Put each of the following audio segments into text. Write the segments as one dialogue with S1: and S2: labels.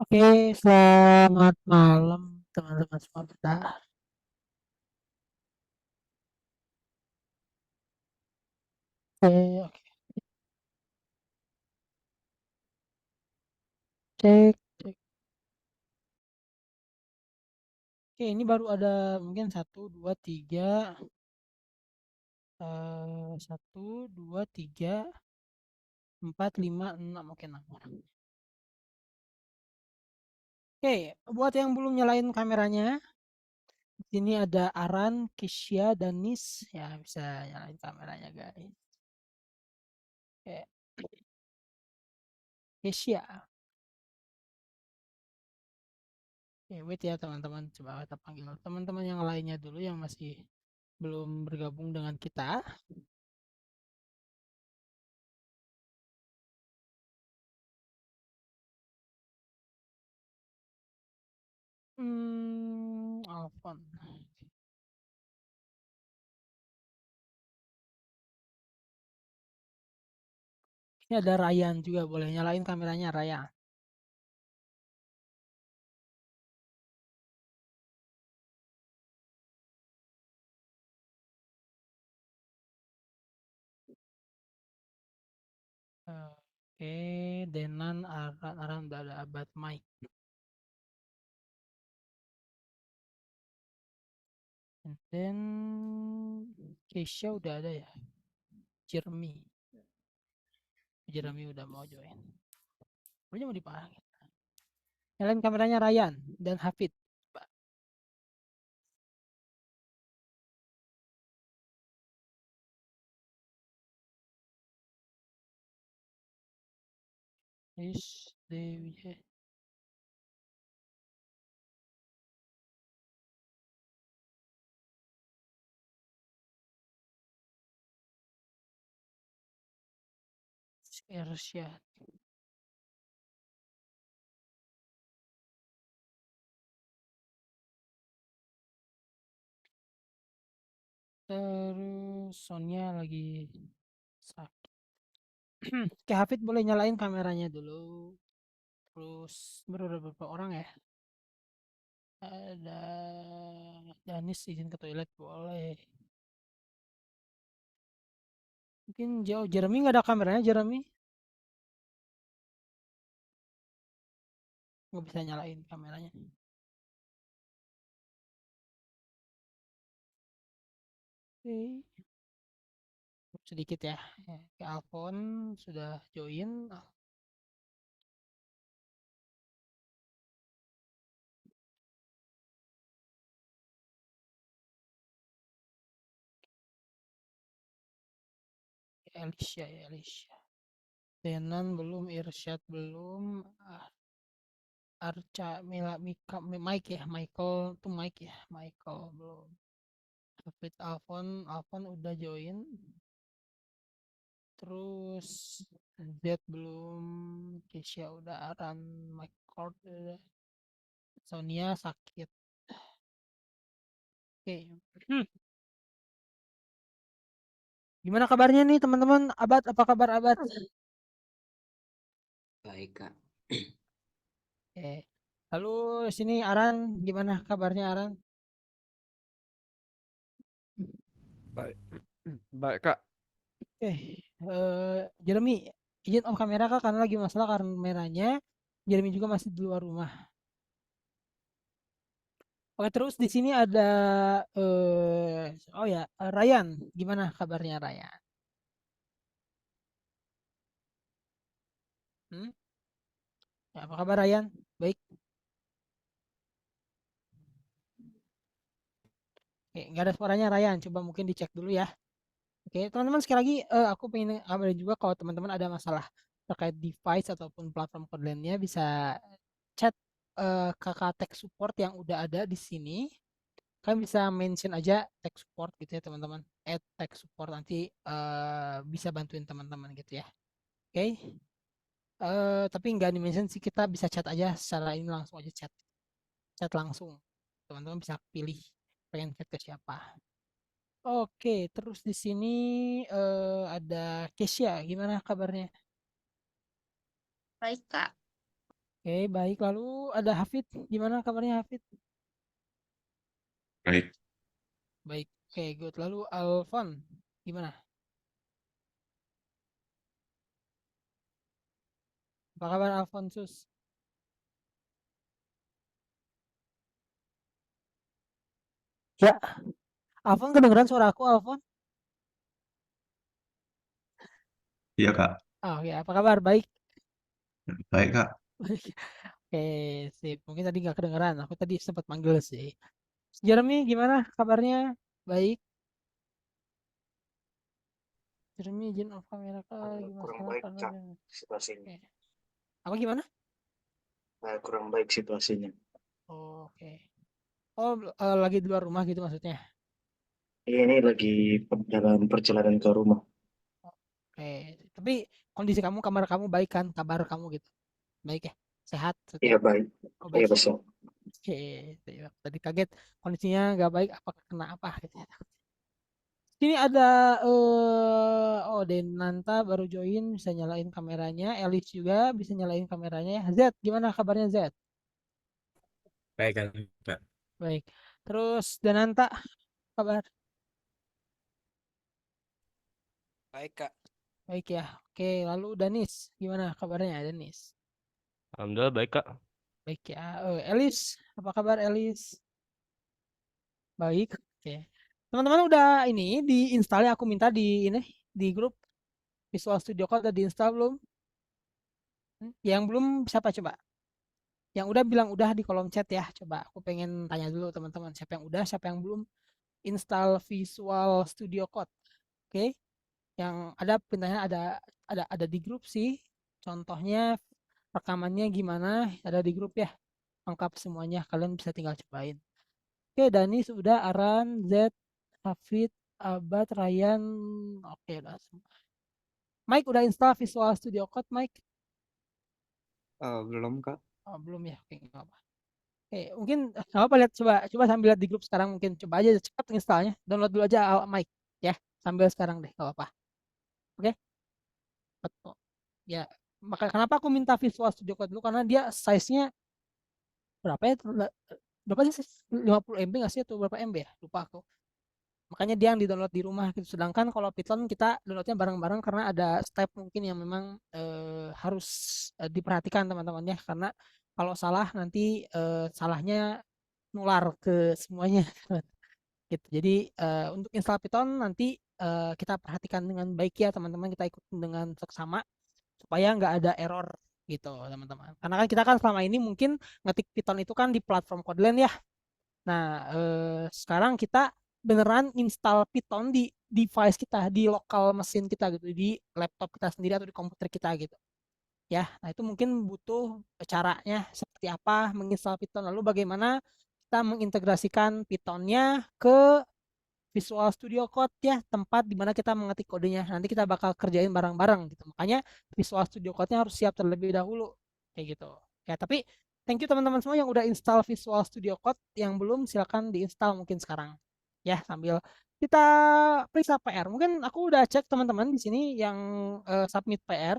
S1: Oke, selamat malam teman-teman semua. Bentar. Oke, cek, cek. Oke, ini baru ada mungkin satu, dua, tiga, satu, dua, tiga, empat, lima, enam. Oke, enam orang. Oke, buat yang belum nyalain kameranya, di sini ada Aran, Kisya, dan Nis. Ya, bisa nyalain kameranya, guys. Oke, Kisya. Oke, wait ya teman-teman. Coba kita panggil teman-teman yang lainnya dulu yang masih belum bergabung dengan kita. Alfon. Ini ada Ryan juga, boleh nyalain kameranya Ryan. Oke, Denan, Aran udah ada Abad Mike. And then Keisha udah ada ya. Jeremy. Jeremy udah mau join. Pokoknya mau dipanggil. Nyalain kameranya Ryan dan Hafid. Coba. Is Dewi. Irsyad. Terus Sonia lagi sakit. Oke, Hafid boleh nyalain kameranya dulu. Terus berapa orang ya? Ada Danis izin ke toilet boleh. Mungkin jauh. Jeremy nggak ada kameranya, Jeremy nggak bisa nyalain kameranya. Oke, sedikit ya. Oke, Alfon sudah join. Elisha ya, Elisha. Denan belum, Irsyad belum. Arca, Mila, Mika, Mike ya, Michael tuh Mike ya, Michael belum. David Alfon udah join. Terus Z belum, Keisha udah, Aran, Mike Cord udah, Sonia sakit. Oke. Hmm. Gimana kabarnya nih teman-teman? Abad, apa kabar Abad?
S2: Baik, Kak.
S1: Oke. Lalu sini Aran, gimana kabarnya Aran?
S3: Baik, baik Kak.
S1: Oke. Jeremy, izin om kamera kak karena lagi masalah kameranya. Jeremy juga masih di luar rumah. Oke, terus di sini ada oh ya, Ryan. Gimana kabarnya Ryan? Hmm? Ya, apa kabar Ryan? Baik. Oke, nggak ada suaranya Ryan. Coba mungkin dicek dulu ya. Oke, teman-teman sekali lagi aku pengen kabarin juga kalau teman-teman ada masalah terkait device ataupun platform lainnya bisa chat kakak tech support yang udah ada di sini. Kalian bisa mention aja tech support gitu ya teman-teman. Tech support nanti bisa bantuin teman-teman gitu ya. Oke. Tapi nggak di mention sih kita bisa chat aja secara ini langsung aja chat. Chat langsung. Teman-teman bisa pilih pengen chat ke siapa. Oke, terus di sini ada Kesia, gimana kabarnya?
S4: Baik, Kak.
S1: Oke, baik. Lalu ada Hafid. Gimana kabarnya Hafid?
S2: Baik,
S1: Baik. Oke, good. Lalu Alfon, gimana? Apa kabar Alfonsus? Ya, Alfon kedengeran suara aku, Alfon?
S2: iya Kak.
S1: Oh ya, apa kabar? Baik.
S2: Baik Kak.
S1: Oke, sip. Mungkin tadi nggak kedengeran. Aku tadi sempat manggil sih. Jeremy, gimana kabarnya? Baik. Jeremy, izin off kamera gimana
S4: Kurang
S1: sekarang
S4: baik
S1: karena
S4: Kak situasinya.
S1: Oke. Apa gimana?
S4: Kurang baik situasinya.
S1: Oh, oke. Oh, lagi di luar rumah gitu maksudnya.
S4: Iya, ini lagi dalam perjalanan ke rumah.
S1: Oke. Tapi kondisi kamu, kamar kamu baik kan? Kabar kamu gitu. Baik ya? Sehat maksudnya.
S4: Iya baik.
S1: Oh,
S4: Iya
S1: baik ya.
S4: besok.
S1: Oke. Siap. Tadi kaget kondisinya nggak baik apakah kena apa gitu ya. Sini ada oh Denanta baru join bisa nyalain kameranya. Elis juga bisa nyalain kameranya ya. Z, gimana kabarnya Z?
S5: Baik kan, Kak.
S1: Baik. Terus Denanta kabar?
S5: Baik, Kak.
S1: Baik ya. Oke, lalu Danis, gimana kabarnya Danis?
S3: Alhamdulillah baik Kak.
S1: Baik ya. Elis, apa kabar Elis? Baik. Oke. Teman-teman udah ini diinstal ya aku minta di grup Visual Studio Code udah diinstal belum? Yang belum siapa coba? Yang udah bilang udah di kolom chat ya. Coba aku pengen tanya dulu teman-teman siapa yang udah, siapa yang belum install Visual Studio Code. Oke. Yang ada perintahnya ada di grup sih. Contohnya rekamannya gimana ada di grup ya. Lengkap semuanya. Kalian bisa tinggal cobain. Oke, Dani sudah, Aran, Z, Hafid, Abad, Ryan. Oke, udah semua. Mike udah install Visual Studio Code, Mike?
S5: Belum, Kak.
S1: Oh, belum ya. Oke, nggak apa. Oke, mungkin nggak apa lihat coba coba sambil lihat di grup sekarang mungkin coba aja cepat installnya. Download dulu aja Mike ya. Sambil sekarang deh, nggak apa-apa. Oke, betul. Ya, maka kenapa aku minta Visual Studio Code dulu karena dia size-nya berapa ya? Berapa sih? 50 MB nggak sih atau berapa MB ya? Lupa aku. Makanya dia yang di-download di rumah gitu. Sedangkan kalau Python kita downloadnya bareng-bareng karena ada step mungkin yang memang harus diperhatikan teman-teman ya. Karena kalau salah nanti salahnya nular ke semuanya. Gitu. Jadi untuk install Python nanti kita perhatikan dengan baik ya teman-teman. Kita ikutin dengan seksama supaya nggak ada error gitu teman-teman. Karena kan kita kan selama ini mungkin ngetik Python itu kan di platform Kotlin ya. Nah, sekarang kita beneran install Python di device kita, di lokal mesin kita gitu, di laptop kita sendiri atau di komputer kita gitu. Ya, nah itu mungkin butuh caranya seperti apa menginstal Python. Lalu bagaimana kita mengintegrasikan Pythonnya ke Visual Studio Code ya, tempat di mana kita mengetik kodenya. Nanti kita bakal kerjain bareng-bareng gitu. Makanya Visual Studio Code-nya harus siap terlebih dahulu. Kayak gitu. Ya, tapi thank you teman-teman semua yang udah install Visual Studio Code. Yang belum silakan diinstal mungkin sekarang. Ya, sambil kita periksa PR. Mungkin aku udah cek teman-teman di sini yang submit PR.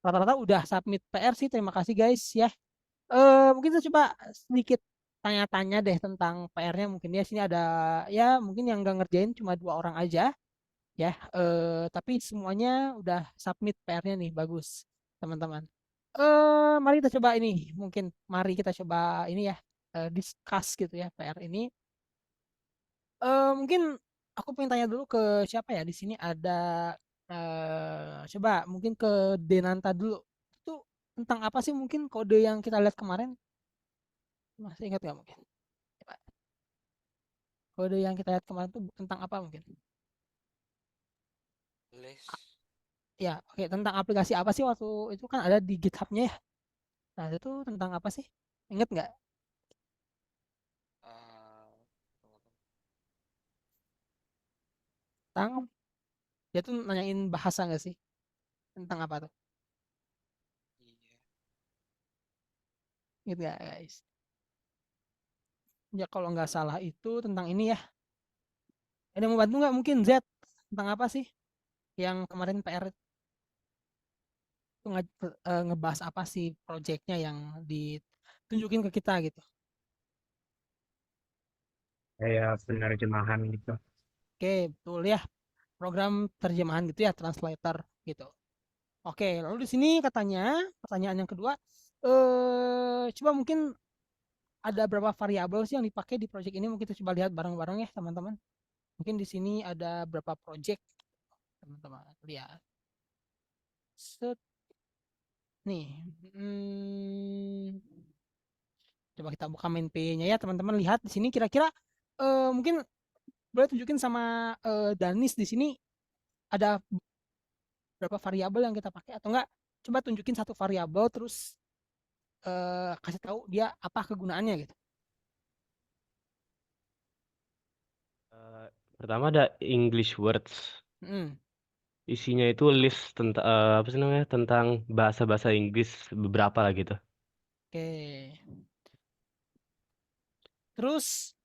S1: Rata-rata udah submit PR sih. Terima kasih guys ya. Mungkin kita coba sedikit tanya-tanya deh tentang PR-nya. Mungkin ya sini ada ya mungkin yang nggak ngerjain cuma 2 orang aja ya. Tapi semuanya udah submit PR-nya nih bagus teman-teman. Mari kita coba ini. Mungkin mari kita coba ini ya discuss gitu ya PR ini. Mungkin aku pengen tanya dulu ke siapa ya di sini ada coba mungkin ke Denanta dulu. Itu tentang apa sih mungkin kode yang kita lihat kemarin? Masih ingat nggak mungkin? Coba. Kode yang kita lihat kemarin tuh tentang apa mungkin?
S5: Les.
S1: Ya, oke. Tentang aplikasi apa sih waktu itu kan ada di GitHub-nya ya? Nah, itu tuh tentang apa sih? Ingat nggak?
S5: Ah,
S1: Tentang dia tuh nanyain bahasa nggak sih? Tentang apa tuh?
S5: iya.
S1: Ingat nggak guys? Ya kalau nggak salah itu tentang ini ya. Ada yang mau bantu nggak mungkin Z? Tentang apa sih? Yang kemarin PR itu ngebahas apa sih projectnya yang ditunjukin ke kita gitu.
S5: Kayak penerjemahan gitu.
S1: Oke, betul ya. Program terjemahan gitu ya, translator gitu. Oke, lalu di sini katanya pertanyaan yang kedua, coba mungkin ada berapa variabel sih yang dipakai di project ini? Mungkin kita coba lihat bareng-bareng ya, teman-teman. Mungkin di sini ada berapa project, teman-teman. Lihat. Set. Nih. Coba kita buka main PY-nya ya, teman-teman. Lihat di sini kira-kira mungkin boleh tunjukin sama Danis di sini ada berapa variabel yang kita pakai atau enggak? Coba tunjukin satu variabel terus kasih tahu dia apa kegunaannya gitu.
S3: Pertama ada English words.
S1: Hmm.
S3: Isinya itu list tentang apa sih namanya? Tentang bahasa-bahasa Inggris beberapa lah gitu.
S1: Oke. Terus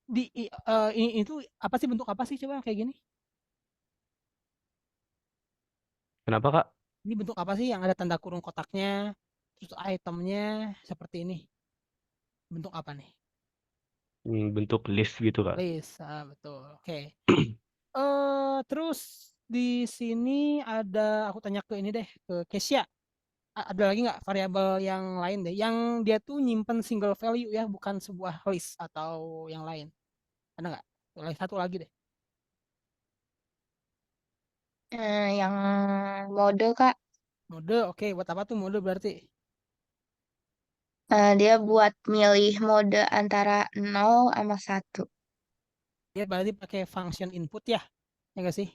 S1: ini itu apa sih, bentuk apa sih coba kayak gini?
S3: Kenapa, Kak?
S1: Ini bentuk apa sih yang ada tanda kurung kotaknya? Terus itemnya seperti ini. Bentuk apa nih?
S3: Bentuk list gitu, Kak.
S1: List. Betul. Oke. Terus di sini ada, aku tanya ke ini deh, ke Kesia. Ada lagi nggak variabel yang lain deh, yang dia tuh nyimpen single value ya, bukan sebuah list atau yang lain? Ada nggak? Satu lagi deh.
S6: Yang mode Kak,
S1: Mode, oke. Buat apa tuh mode berarti?
S6: dia buat milih mode antara 0 sama 1.
S1: Dia berarti pakai function input ya? Ya nggak sih?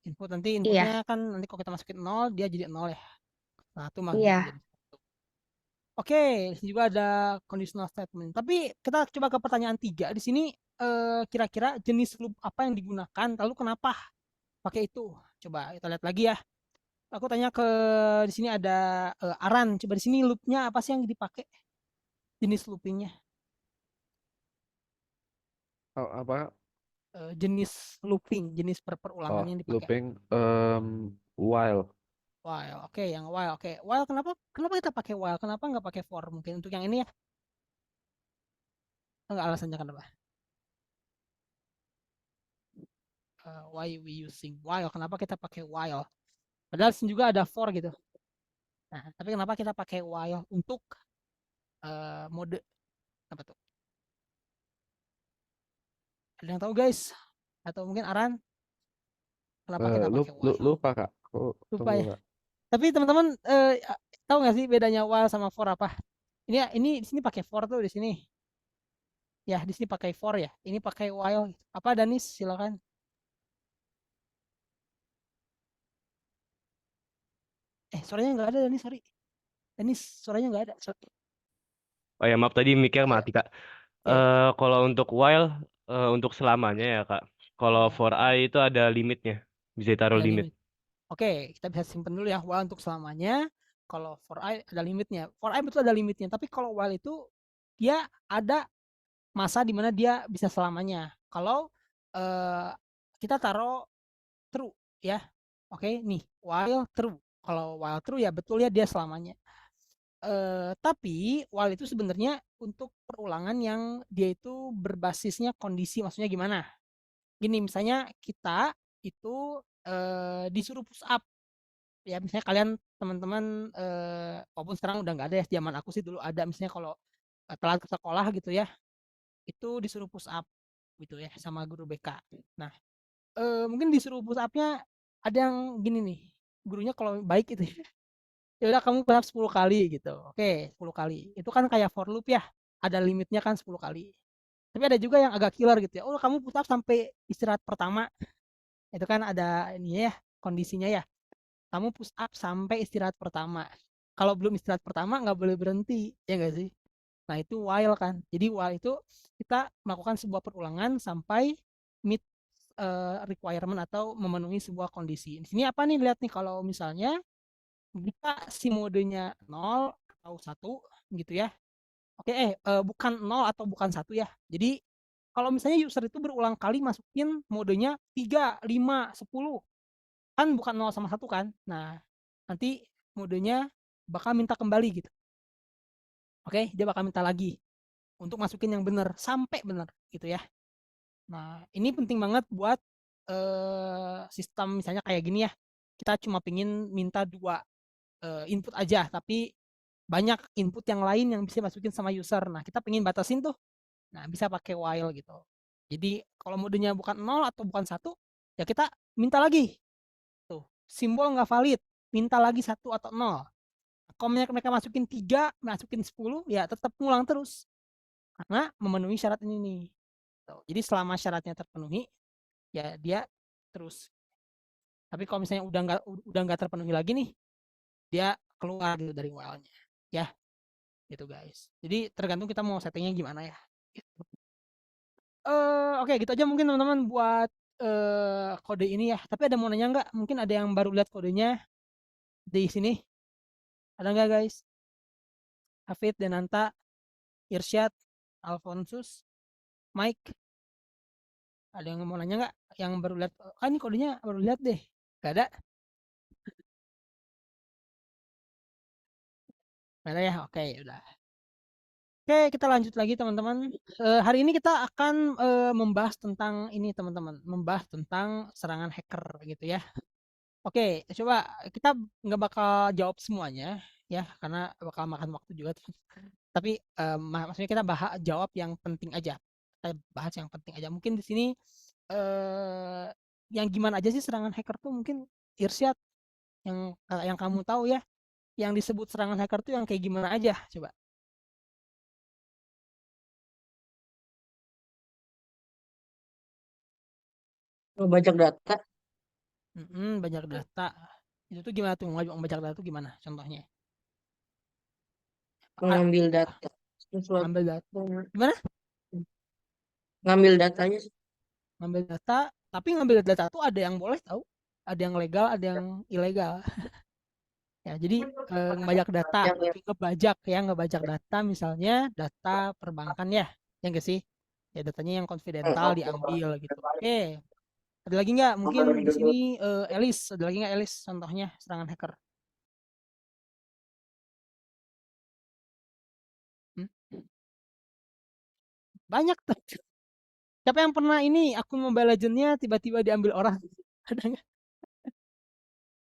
S1: Input nanti
S6: Iya,
S1: inputnya kan nanti kalau kita masukin 0 dia jadi 0 ya. Satu mah gitu
S6: iya.
S1: jadi. Oke, di sini juga ada conditional statement. Tapi kita coba ke pertanyaan 3. Di sini kira-kira jenis loop apa yang digunakan, lalu kenapa pakai itu? Coba kita lihat lagi ya. Aku tanya ke di sini ada Aran. Coba di sini loopnya apa sih yang dipakai? Jenis loopingnya.
S7: Oh, apa?
S1: Jenis looping, jenis perulangan
S7: Oh,
S1: yang dipakai.
S7: looping while.
S1: While, oke, yang while, oke. While kenapa kita pakai while? Kenapa nggak pakai for? Mungkin untuk yang ini ya. Enggak, alasannya kenapa? Why we using while? Kenapa kita pakai while? Padahal di sini juga ada for gitu. Nah, tapi kenapa kita pakai while untuk mode apa tuh? Ada yang tahu guys? Atau mungkin Aran? Kenapa kita pakai while?
S7: Lupa Kak.
S1: Lupa
S7: Tunggu
S1: ya.
S7: Kak.
S1: Tapi teman-teman tahu nggak sih bedanya while sama for apa? Ini di sini pakai for tuh di sini. Ya, di sini pakai for ya. Ini pakai while. Apa Danis? Silakan. Suaranya nggak ada Danis, sorry. Danis, suaranya nggak ada. Sorry.
S3: Oh ya, maaf tadi mic-nya
S1: Ayo.
S3: mati, Kak.
S1: Oke.
S3: Kalau untuk while untuk selamanya ya, Kak. Kalau
S1: Oh.
S3: for I itu ada limitnya. Bisa ditaruh
S1: Ada
S3: limit.
S1: Oke, kita bisa simpen dulu ya while untuk selamanya. Kalau for I ada limitnya. For I betul ada limitnya. Tapi kalau while itu dia ada masa di mana dia bisa selamanya. Kalau kita taruh true ya. Oke, nih while true. Kalau while true ya betul ya dia selamanya. Tapi while itu sebenarnya untuk perulangan yang dia itu berbasisnya kondisi. Maksudnya gimana? Gini, misalnya kita itu disuruh push up ya, misalnya kalian teman-teman walaupun sekarang udah nggak ada ya, zaman aku sih dulu ada, misalnya kalau telat ke sekolah gitu ya, itu disuruh push up gitu ya sama guru BK. Nah, mungkin disuruh push upnya ada yang gini nih, gurunya kalau baik itu ya udah kamu push up 10 kali gitu. Oke, 10 kali. Itu kan kayak for loop ya, ada limitnya kan 10 kali. Tapi ada juga yang agak killer gitu ya. Oh, kamu push up sampai istirahat pertama. Itu kan ada ini ya, kondisinya ya. Kamu push up sampai istirahat pertama. Kalau belum istirahat pertama nggak boleh berhenti, ya nggak sih? Nah itu while kan. Jadi while itu kita melakukan sebuah perulangan sampai meet requirement atau memenuhi sebuah kondisi. Di sini apa nih, lihat nih, kalau misalnya jika si modenya 0 atau 1 gitu ya. Oke, bukan 0 atau bukan 1 ya. Jadi kalau misalnya user itu berulang kali masukin modenya 3, 5, 10, kan bukan 0 sama 1 kan. Nah, nanti modenya bakal minta kembali gitu. Oke, dia bakal minta lagi untuk masukin yang benar sampai benar gitu ya. Nah, ini penting banget buat sistem misalnya kayak gini ya. Kita cuma pingin minta 2 input aja, tapi banyak input yang lain yang bisa masukin sama user. Nah, kita pengen batasin tuh. Nah, bisa pakai while gitu. Jadi kalau modenya bukan 0 atau bukan 1, ya kita minta lagi. Tuh, simbol nggak valid, minta lagi 1 atau 0. Kalau mereka masukin 3, masukin 10, ya tetap ngulang terus. Karena memenuhi syarat ini nih. Tuh, jadi selama syaratnya terpenuhi, ya dia terus. Tapi kalau misalnya udah nggak terpenuhi lagi nih, dia keluar gitu dari while-nya. Ya, gitu guys. Jadi tergantung kita mau settingnya gimana ya. Gitu. Oke, gitu aja mungkin teman-teman buat kode ini ya. Tapi ada mau nanya nggak? Mungkin ada yang baru lihat kodenya di sini. Ada nggak guys? Hafid, Denanta, Irsyad, Alfonsus, Mike. Ada yang mau nanya nggak? Yang baru lihat? Ini kodenya baru lihat deh. Gak ada? Gak ada ya? Oke, udah. Oke, kita lanjut lagi teman-teman. Hari ini kita akan membahas tentang ini teman-teman. Membahas tentang serangan hacker gitu ya. Oke, coba kita nggak bakal jawab semuanya ya, karena bakal makan waktu juga. Tapi maksudnya kita jawab yang penting aja. Kita bahas yang penting aja. Mungkin di sini yang gimana aja sih serangan hacker tuh mungkin Irsyad yang kamu tahu ya, yang disebut serangan hacker tuh yang kayak gimana aja coba.
S8: Ngebajak data,
S1: Banyak data. Itu tuh gimana tuh ngebajak data tuh gimana contohnya?
S8: mengambil data, sesuatu,
S1: Ngambil data. Gimana?
S8: ngambil datanya sih.
S1: Ngambil data, tapi ngambil data tuh ada yang boleh tahu, ada yang legal, ada yang ilegal. Ya, jadi ngebajak data, ngebajak data misalnya data perbankan ya, yang enggak sih? Ya datanya yang konfidensial diambil gitu. Oke. Ada lagi nggak? Mungkin di sini Elis, ada lagi nggak Elis contohnya serangan hacker? Banyak tuh. Siapa yang pernah ini akun Mobile Legends-nya tiba-tiba diambil orang? Ada nggak?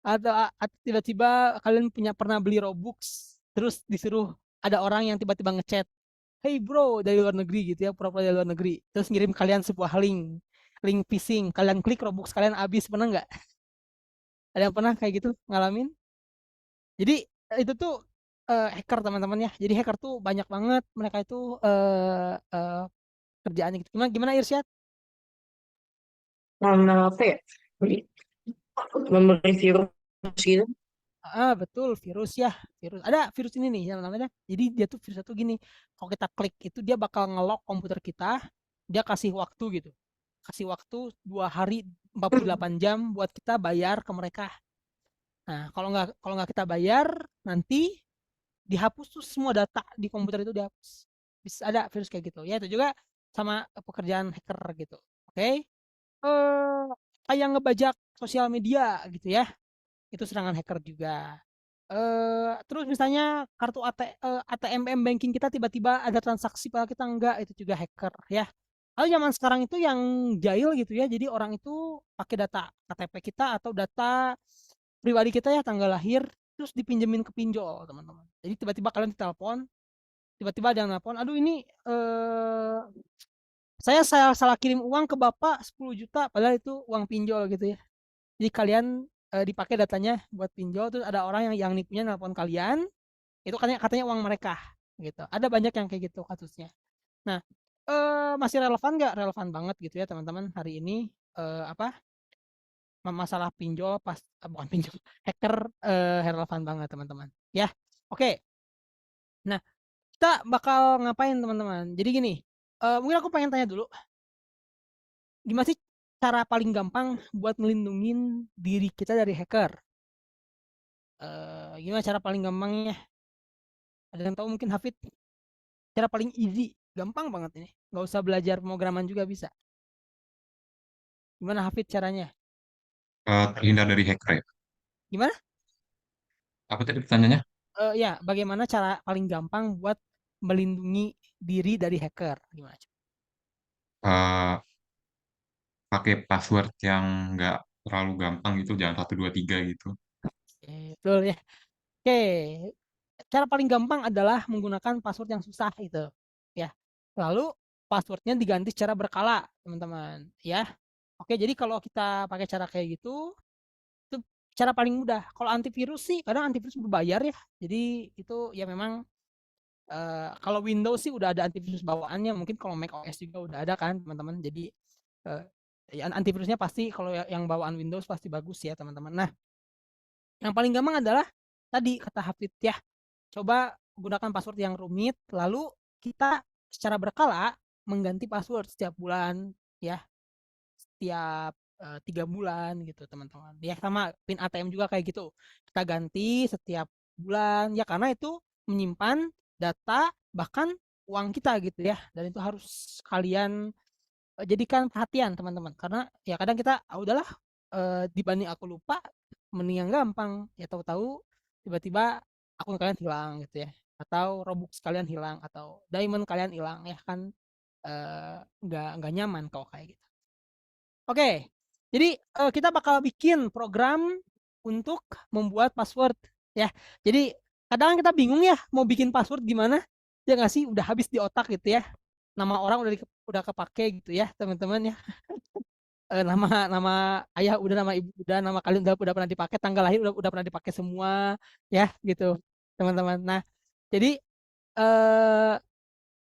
S1: Atau tiba-tiba kalian pernah beli Robux, terus disuruh ada orang yang tiba-tiba ngechat, "Hey bro," dari luar negeri gitu ya, pura-pura dari luar negeri, terus ngirim kalian sebuah link phishing, kalian klik Robux kalian habis, pernah nggak? Ada yang pernah kayak gitu ngalamin? Jadi itu tuh hacker teman-teman ya. Jadi hacker tuh banyak banget, mereka itu kerjaannya gitu. Gimana Irsyad?
S8: Nama apa ya? Memberi virus gitu.
S1: Betul, virus ya. Ada virus ini nih yang namanya. Jadi dia tuh virusnya tuh gini. Kalau kita klik itu dia bakal nge-lock komputer kita. Dia kasih waktu gitu. Kasih waktu 2 hari 48 jam buat kita bayar ke mereka. Nah, kalau nggak kita bayar, nanti dihapus tuh semua data di komputer itu dihapus. Bisa ada virus kayak gitu. Ya itu juga sama pekerjaan hacker gitu. Oke. Kayak ngebajak sosial media gitu ya. Itu serangan hacker juga. Terus misalnya kartu ATM banking kita tiba-tiba ada transaksi padahal kita enggak, itu juga hacker ya. Lalu zaman sekarang itu yang jahil gitu ya. Jadi orang itu pakai data KTP kita atau data pribadi kita ya, tanggal lahir, terus dipinjemin ke pinjol, teman-teman. Jadi tiba-tiba kalian ditelepon, tiba-tiba ada yang nelpon, "Aduh ini saya salah kirim uang ke Bapak 10 juta," padahal itu uang pinjol gitu ya. Jadi kalian dipakai datanya buat pinjol, terus ada orang yang nipunya nelpon kalian, itu katanya uang mereka gitu. Ada banyak yang kayak gitu kasusnya. Nah, masih relevan nggak? Relevan banget gitu ya teman-teman hari ini. Masalah pinjol bukan pinjol, hacker relevan banget teman-teman. Ya, oke. Nah, kita bakal ngapain teman-teman? Jadi gini, mungkin aku pengen tanya dulu, gimana sih cara paling gampang buat ngelindungin diri kita dari hacker? Gimana cara paling gampangnya? Ada yang tahu mungkin Hafid? Cara paling easy, gampang banget ini. Nggak usah belajar pemrograman juga bisa. Gimana Hafid caranya?
S2: Terhindar dari hacker ya.
S1: Gimana?
S2: Apa tadi pertanyaannya?
S1: Ya, bagaimana cara paling gampang buat melindungi diri dari hacker? Gimana?
S2: Eh, pakai password yang nggak terlalu gampang gitu, jangan 123 gitu.
S1: Betul ya. Oke, cara paling gampang adalah menggunakan password yang susah itu, ya. Lalu passwordnya diganti secara berkala, teman-teman, ya. Oke, jadi kalau kita pakai cara kayak gitu, itu cara paling mudah. Kalau antivirus sih, kadang antivirus berbayar ya. Jadi itu ya memang kalau Windows sih udah ada antivirus bawaannya. Mungkin kalau Mac OS juga udah ada kan, teman-teman. Jadi ya antivirusnya pasti kalau yang bawaan Windows pasti bagus ya, teman-teman. Nah, yang paling gampang adalah tadi kata Hafid ya. Coba gunakan password yang rumit, lalu kita secara berkala mengganti password setiap bulan, ya, setiap 3 bulan gitu teman-teman. Ya sama PIN ATM juga kayak gitu. Kita ganti setiap bulan, ya karena itu menyimpan data bahkan uang kita gitu ya. Dan itu harus kalian jadikan perhatian teman-teman. Karena ya kadang kita, udahlah dibanding aku lupa, mending yang gampang. Ya tahu-tahu tiba-tiba akun kalian hilang gitu ya. Atau Robux kalian hilang atau diamond kalian hilang ya kan, nggak nyaman kalau kayak gitu. Oke, jadi kita bakal bikin program untuk membuat password ya. Jadi kadang kita bingung ya mau bikin password gimana, ya nggak sih? Udah habis di otak gitu ya. Nama orang udah kepake gitu ya teman-teman ya. Nama ayah udah, nama ibu udah, nama kalian udah pernah dipakai, tanggal lahir udah pernah dipakai semua ya gitu teman-teman. Nah, jadi eh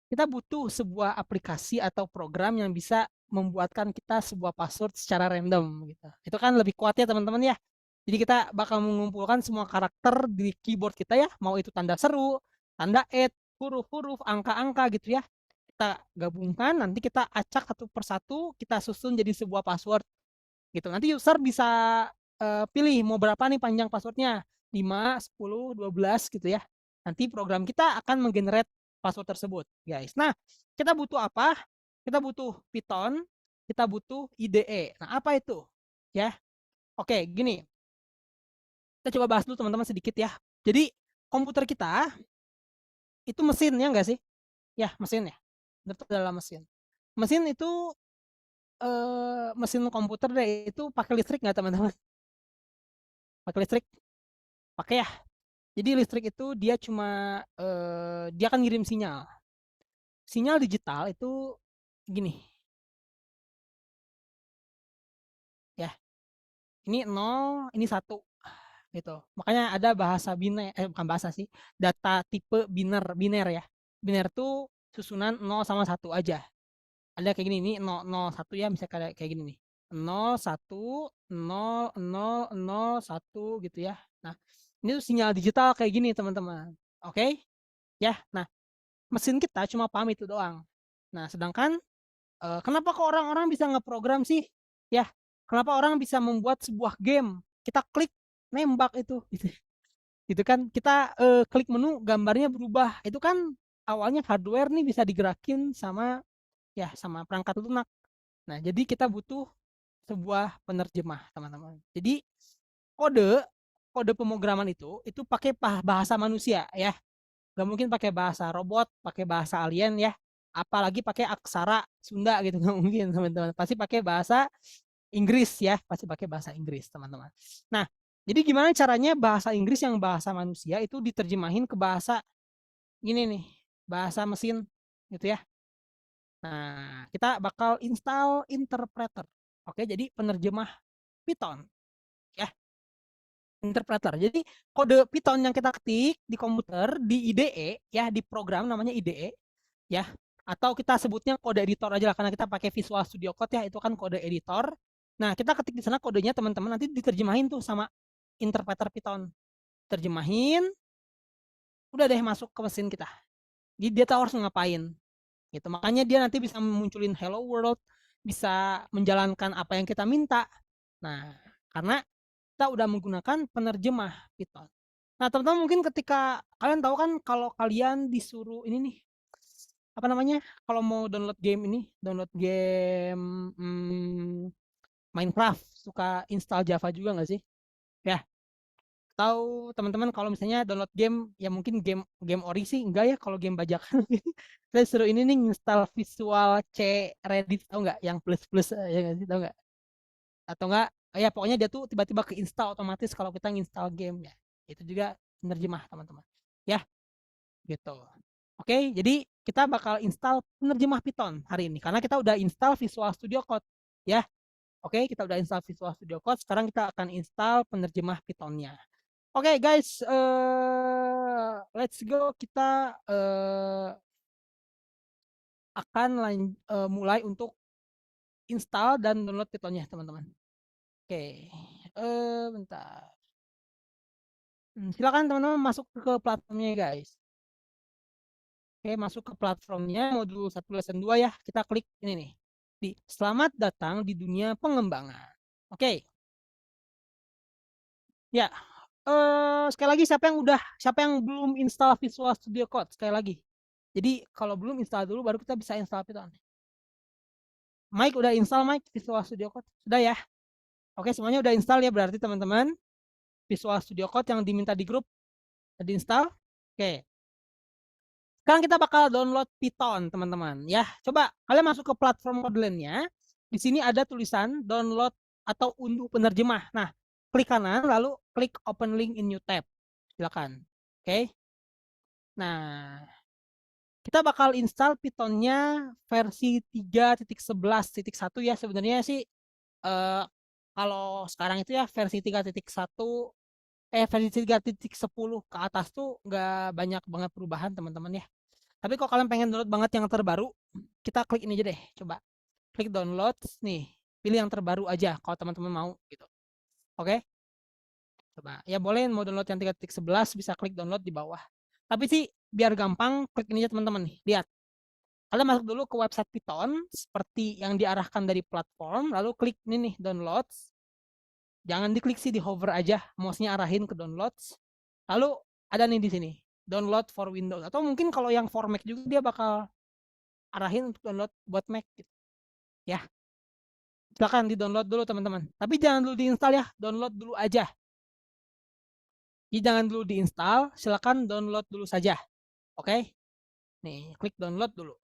S1: kita butuh sebuah aplikasi atau program yang bisa membuatkan kita sebuah password secara random gitu. Itu kan lebih kuat ya teman-teman ya. Jadi kita bakal mengumpulkan semua karakter di keyboard kita ya, mau itu tanda seru, tanda huruf-huruf, angka-angka gitu ya. Kita gabungkan, nanti kita acak satu persatu, kita susun jadi sebuah password gitu. Nanti user bisa pilih mau berapa nih panjang passwordnya, 5, 10, 12 gitu ya. Nanti program kita akan menggenerate password tersebut, guys. Nah, kita butuh apa? Kita butuh Python, kita butuh IDE. Nah, apa itu? Ya. Oke, gini. Kita coba bahas dulu teman-teman sedikit ya. Jadi, komputer kita itu mesin ya enggak sih? Ya, mesin ya. Itu adalah mesin. Mesin itu mesin komputer deh itu pakai listrik nggak teman-teman? Pakai listrik? Pakai ya. Jadi listrik itu dia cuma dia akan ngirim sinyal. Sinyal digital itu gini. Ya. Ini 0, ini 1 gitu. Makanya ada bahasa biner, bukan bahasa sih, data tipe biner ya. Biner tuh susunan 0 sama 1 aja. Ada kayak gini, ini 0, 0, 1 ya, misalnya kayak gini nih. 0, 1, 0, 0, 0, 1 gitu ya. Nah, ini tuh sinyal digital kayak gini teman-teman. Oke? Ya, nah mesin kita cuma paham itu doang. Nah, sedangkan kenapa kok orang-orang bisa ngeprogram sih? Ya, kenapa orang bisa membuat sebuah game? Kita klik nembak itu, gitu. Gitu kan? Kita klik menu gambarnya berubah. Itu kan awalnya hardware nih bisa digerakin sama ya sama perangkat lunak. Nah, jadi kita butuh sebuah penerjemah, teman-teman. Jadi kode pemrograman itu pakai bahasa manusia ya. Gak mungkin pakai bahasa robot, pakai bahasa alien ya. Apalagi pakai aksara Sunda gitu, nggak mungkin teman-teman. Pasti pakai bahasa Inggris ya, pasti pakai bahasa Inggris teman-teman. Nah, jadi gimana caranya bahasa Inggris yang bahasa manusia itu diterjemahin ke bahasa gini nih, bahasa mesin gitu ya. Nah, kita bakal install interpreter. Oke, jadi penerjemah Python ya. Interpreter. Jadi kode Python yang kita ketik di komputer di IDE ya, di program namanya IDE ya. Atau kita sebutnya kode editor aja lah karena kita pakai Visual Studio Code ya, itu kan kode editor. Nah, kita ketik di sana kodenya teman-teman, nanti diterjemahin tuh sama interpreter Python. Terjemahin, udah deh masuk ke mesin kita. Jadi dia tahu harus ngapain. Gitu. Makanya dia nanti bisa munculin hello world, bisa menjalankan apa yang kita minta. Nah, karena kita udah menggunakan penerjemah Python. Nah, teman-teman mungkin ketika kalian tahu kan kalau kalian disuruh ini nih, apa namanya, kalau mau download game Minecraft, suka install Java juga nggak sih? Ya. Atau teman-teman kalau misalnya download game, ya mungkin game ori sih enggak ya, kalau game bajakan. Saya suruh ini nih install Visual C Reddit, tahu nggak? Yang plus ya nggak sih, tahu nggak? Atau enggak, ya pokoknya dia tuh tiba-tiba keinstall otomatis kalau kita nginstal game ya. Itu juga penerjemah teman-teman. Ya, gitu. Oke, jadi kita bakal install penerjemah Python hari ini karena kita udah install Visual Studio Code ya. Oke, kita udah install Visual Studio Code, sekarang kita akan install penerjemah Python-nya. Oke guys, let's go. Kita akan mulai untuk install dan download Python-nya teman-teman. Oke, bentar. Silakan teman-teman masuk ke platformnya guys. Oke, masuk ke platformnya modul 1 lesson 2 ya. Kita klik ini nih. Di Selamat datang di dunia pengembangan. Oke. Ya. Sekali lagi siapa yang belum install Visual Studio Code sekali lagi. Jadi kalau belum install dulu baru kita bisa install Python. Mike udah install Mike Visual Studio Code? Sudah ya? Oke, semuanya udah install ya berarti teman-teman. Visual Studio Code yang diminta di grup udah diinstal. Oke. Sekarang kita bakal download Python, teman-teman. Ya, coba kalian masuk ke platform Kotlin-nya. Di sini ada tulisan download atau unduh penerjemah. Nah, klik kanan lalu klik open link in new tab. Silakan. Oke. Nah, kita bakal install Python-nya versi 3.11.1 ya. Sebenarnya sih kalau sekarang itu ya versi 3.1 versi 3.10 ke atas tuh nggak banyak banget perubahan teman-teman ya. Tapi kalau kalian pengen download banget yang terbaru, kita klik ini aja deh. Coba klik download nih, pilih yang terbaru aja kalau teman-teman mau gitu. Oke. Coba ya boleh mau download yang 3.11 bisa klik download di bawah. Tapi sih biar gampang klik ini aja teman-teman nih. Lihat. Kalian masuk dulu ke website Python seperti yang diarahkan dari platform, lalu klik ini nih downloads. Jangan diklik sih, di hover aja, mouse-nya arahin ke downloads. Lalu ada nih di sini, download for Windows. Atau mungkin kalau yang for Mac juga dia bakal arahin untuk download buat Mac gitu. Ya. Silakan di-download dulu teman-teman. Tapi jangan dulu diinstal ya, download dulu aja. Jadi jangan dulu diinstal, silakan download dulu saja. Oke? Nih, klik download dulu.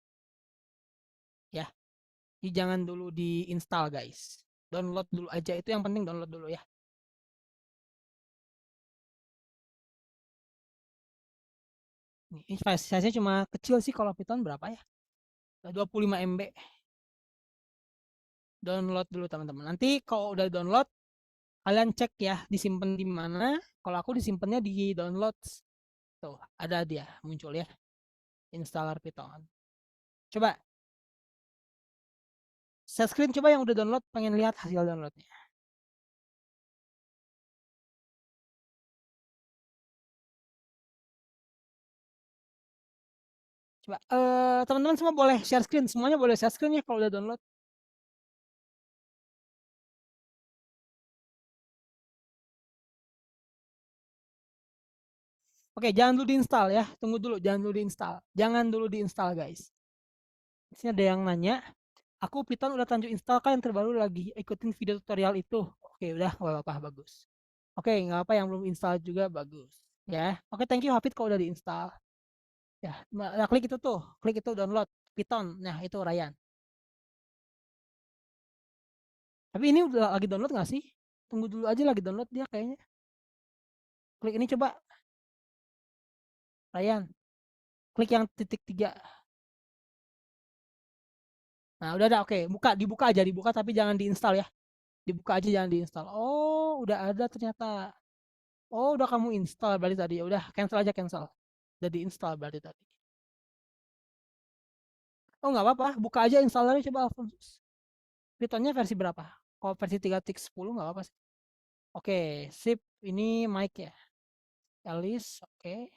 S1: Ya. Jadi jangan dulu diinstal guys. Download dulu aja, itu yang penting download dulu ya. Ini size-nya cuma kecil sih, kalau Python berapa ya? 25 MB. Download dulu teman-teman. Nanti kalau udah download, kalian cek ya disimpan di mana. Kalau aku disimpannya di downloads. Tuh, ada dia muncul ya. Installer Python. Coba. Share screen coba yang udah download, pengen lihat hasil downloadnya. Coba, teman-teman semua boleh share screen, semuanya boleh share screen ya kalau udah download. Oke, jangan dulu diinstal ya, tunggu dulu, jangan dulu diinstal. Jangan dulu diinstal guys. Di sini ada yang nanya, aku Python udah lanjut install kan yang terbaru lagi ikutin video tutorial itu. Oke, udah nggak apa-apa, bagus. Oke, nggak apa yang belum install juga bagus. Ya, oke thank you Hafid kalau udah diinstal. Ya, nah, klik itu tuh, klik itu download Python. Nah, itu Ryan. Tapi ini udah lagi download nggak sih? Tunggu dulu aja lagi download dia kayaknya. Klik ini coba. Ryan. Klik yang titik 3. Nah, udah ada, oke. Dibuka aja, dibuka tapi jangan diinstal ya. Dibuka aja jangan diinstal. Oh, udah ada ternyata. Oh, udah kamu install berarti tadi. Ya udah, cancel aja, cancel. Udah diinstal berarti tadi. Oh, nggak apa-apa. Buka aja installernya coba Alphonsus. Python-nya versi berapa? Kalau versi 3.10 nggak apa-apa sih. Oke, sip. Ini mic ya. Alice, oke.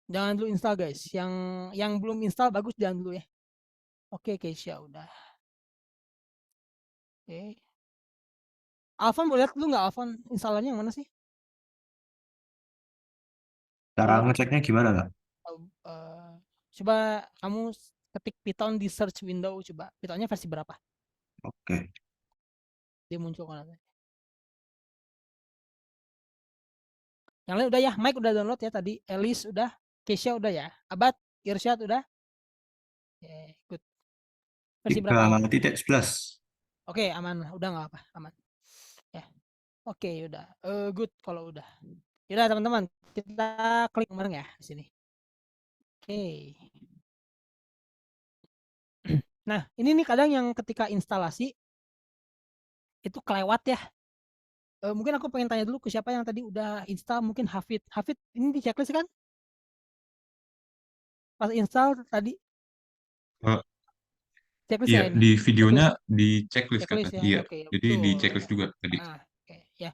S1: Jangan dulu install guys. Yang belum install bagus jangan dulu ya. Oke, Keisha udah. Oke. Alfon boleh lihat dulu nggak Alfon installernya yang mana sih?
S9: Cara ngeceknya gimana kak?
S1: Coba kamu ketik Python di search window, coba Pythonnya versi berapa?
S9: Oke.
S1: Dia muncul kan? Yang lain udah ya, Mike udah download ya tadi, Elis udah, Kesha udah ya, Abad, Irsyad udah. Good. Versi berapa?
S9: 3.11.
S1: Oke, aman, udah nggak apa, aman. Ya, oke, udah, good kalau udah. Yaudah teman-teman, kita klik bareng ya di sini. Oke. Nah, ini nih kadang yang ketika instalasi itu kelewat ya. Mungkin aku pengen tanya dulu ke siapa yang tadi udah install, mungkin Hafid. Hafid, ini di checklist kan? Pas install tadi
S2: Eh,
S1: checklist
S2: iya,
S1: ya ini.
S2: di videonya
S1: Checklist,
S2: di checklist kan?
S1: checklist ya.
S2: Iya,
S1: Oke,
S2: jadi di
S1: betul.
S2: checklist juga tadi.
S1: Oke, ya.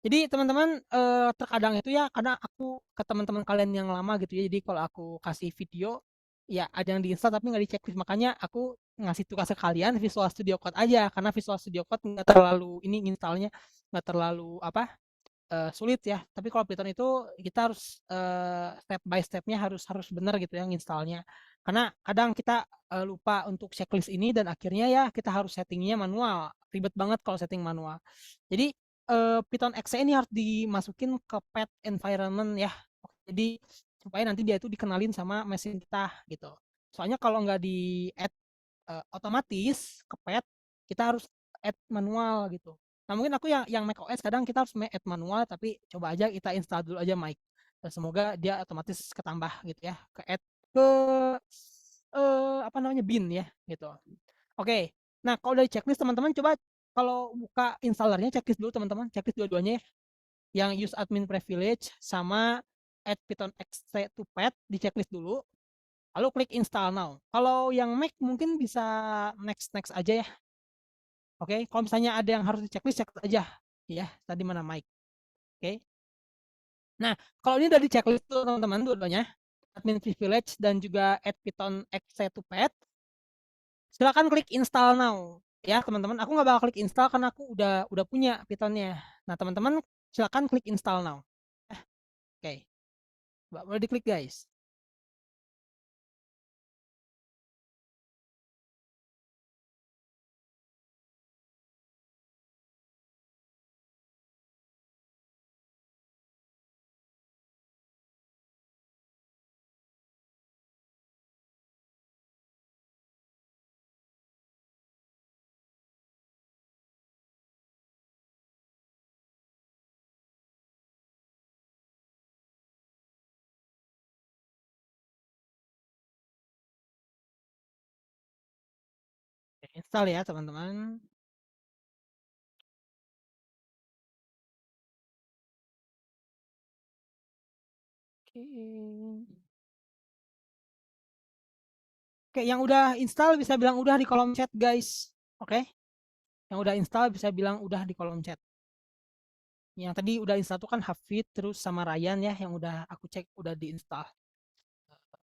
S1: Jadi teman-teman terkadang itu ya karena aku ke teman-teman kalian yang lama gitu ya. Jadi kalau aku kasih video ya ada yang diinstal tapi nggak di checklist, makanya aku ngasih tugas ke kalian Visual Studio Code aja karena Visual Studio Code nggak terlalu ini installnya nggak terlalu apa sulit ya. Tapi kalau Python itu kita harus step by stepnya harus harus benar gitu yang installnya. Karena kadang kita lupa untuk checklist ini dan akhirnya ya kita harus settingnya manual. Ribet banget kalau setting manual. Jadi Python exe ini harus dimasukin ke pet environment ya. Jadi supaya nanti dia itu dikenalin sama mesin kita gitu. Soalnya kalau nggak di add otomatis ke pet, kita harus add manual gitu. Nah mungkin aku yang macOS kadang kita harus add manual tapi coba aja kita install dulu aja Mike. Semoga dia otomatis ketambah gitu ya ke add ke apa namanya bin ya gitu. Oke. Nah kalau dari checklist teman-teman coba kalau buka installernya checklist dulu teman-teman, checklist dua-duanya ya. Yang use admin privilege sama add Python exe to pet di checklist dulu. Lalu klik install now. Kalau yang Mac mungkin bisa next next aja ya. Oke, kalau misalnya ada yang harus di checklist cek aja ya. Tadi mana Mike. Oke. Nah, kalau ini udah di checklist tuh teman-teman dua-duanya, admin privilege dan juga add Python exe to pet. Silakan klik install now ya teman-teman. Aku nggak bakal klik install karena aku udah punya Pythonnya. Nah teman-teman silakan klik install now. Oke, boleh diklik guys. Install ya teman-teman. Oke. Oke, yang udah install bisa bilang udah di kolom chat guys. Oke. Yang udah install bisa bilang udah di kolom chat. Yang tadi udah install tuh kan Hafid terus sama Ryan ya yang udah aku cek udah diinstal.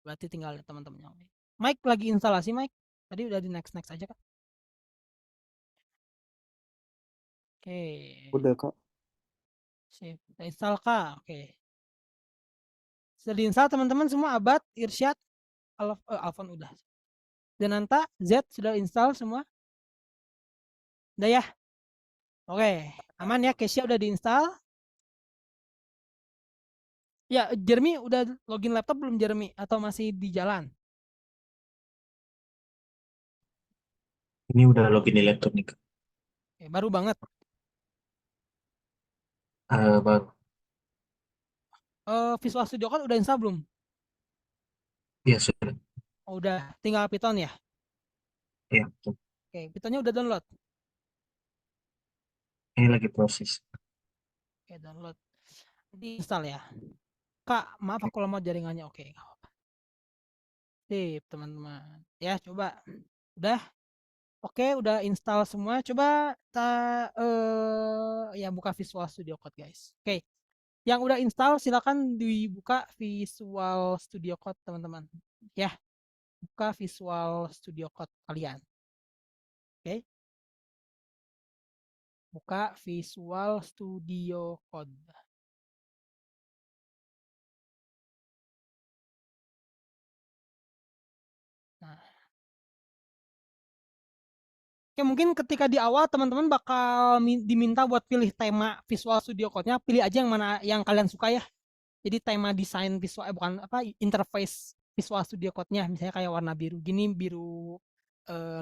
S1: Berarti tinggal teman-teman yang lain. Mike lagi instalasi Mike. Tadi udah di next next aja kan? Oke.
S4: Udah kak.
S1: Sip. Udah install kah? Oke. Sudah diinstal teman-teman semua Abad, Irsyad, Alfon udah. Denanta, Z sudah install semua? Udah ya? Oke, aman ya, Kesha udah diinstal. Ya, Jeremy udah login laptop belum Jeremy? Atau masih di jalan?
S4: Ini udah login di laptop nih kak.
S1: Oke, baru banget.
S4: Baru.
S1: Visual Studio Code udah install belum?
S4: Ya sudah.
S1: Oh, udah, tinggal Python ya?
S4: Ya, betul.
S1: Oke, Pythonnya udah download?
S4: Ini lagi proses.
S1: Oke, download. Di install ya? Kak, maaf aku lemot jaringannya. Oke, nggak apa-apa. Sip, teman-teman. Ya, coba. Udah? Oke, udah install semua. Coba ya buka Visual Studio Code, guys. Oke. Yang udah install silakan dibuka Visual Studio Code, teman-teman. Ya, buka Visual Studio Code kalian. Oke. Buka Visual Studio Code. Nah. Oke, mungkin ketika di awal teman-teman bakal diminta buat pilih tema Visual Studio Code-nya, pilih aja yang mana yang kalian suka ya. Jadi tema desain visual bukan apa interface Visual Studio Code-nya, misalnya kayak warna biru gini, biru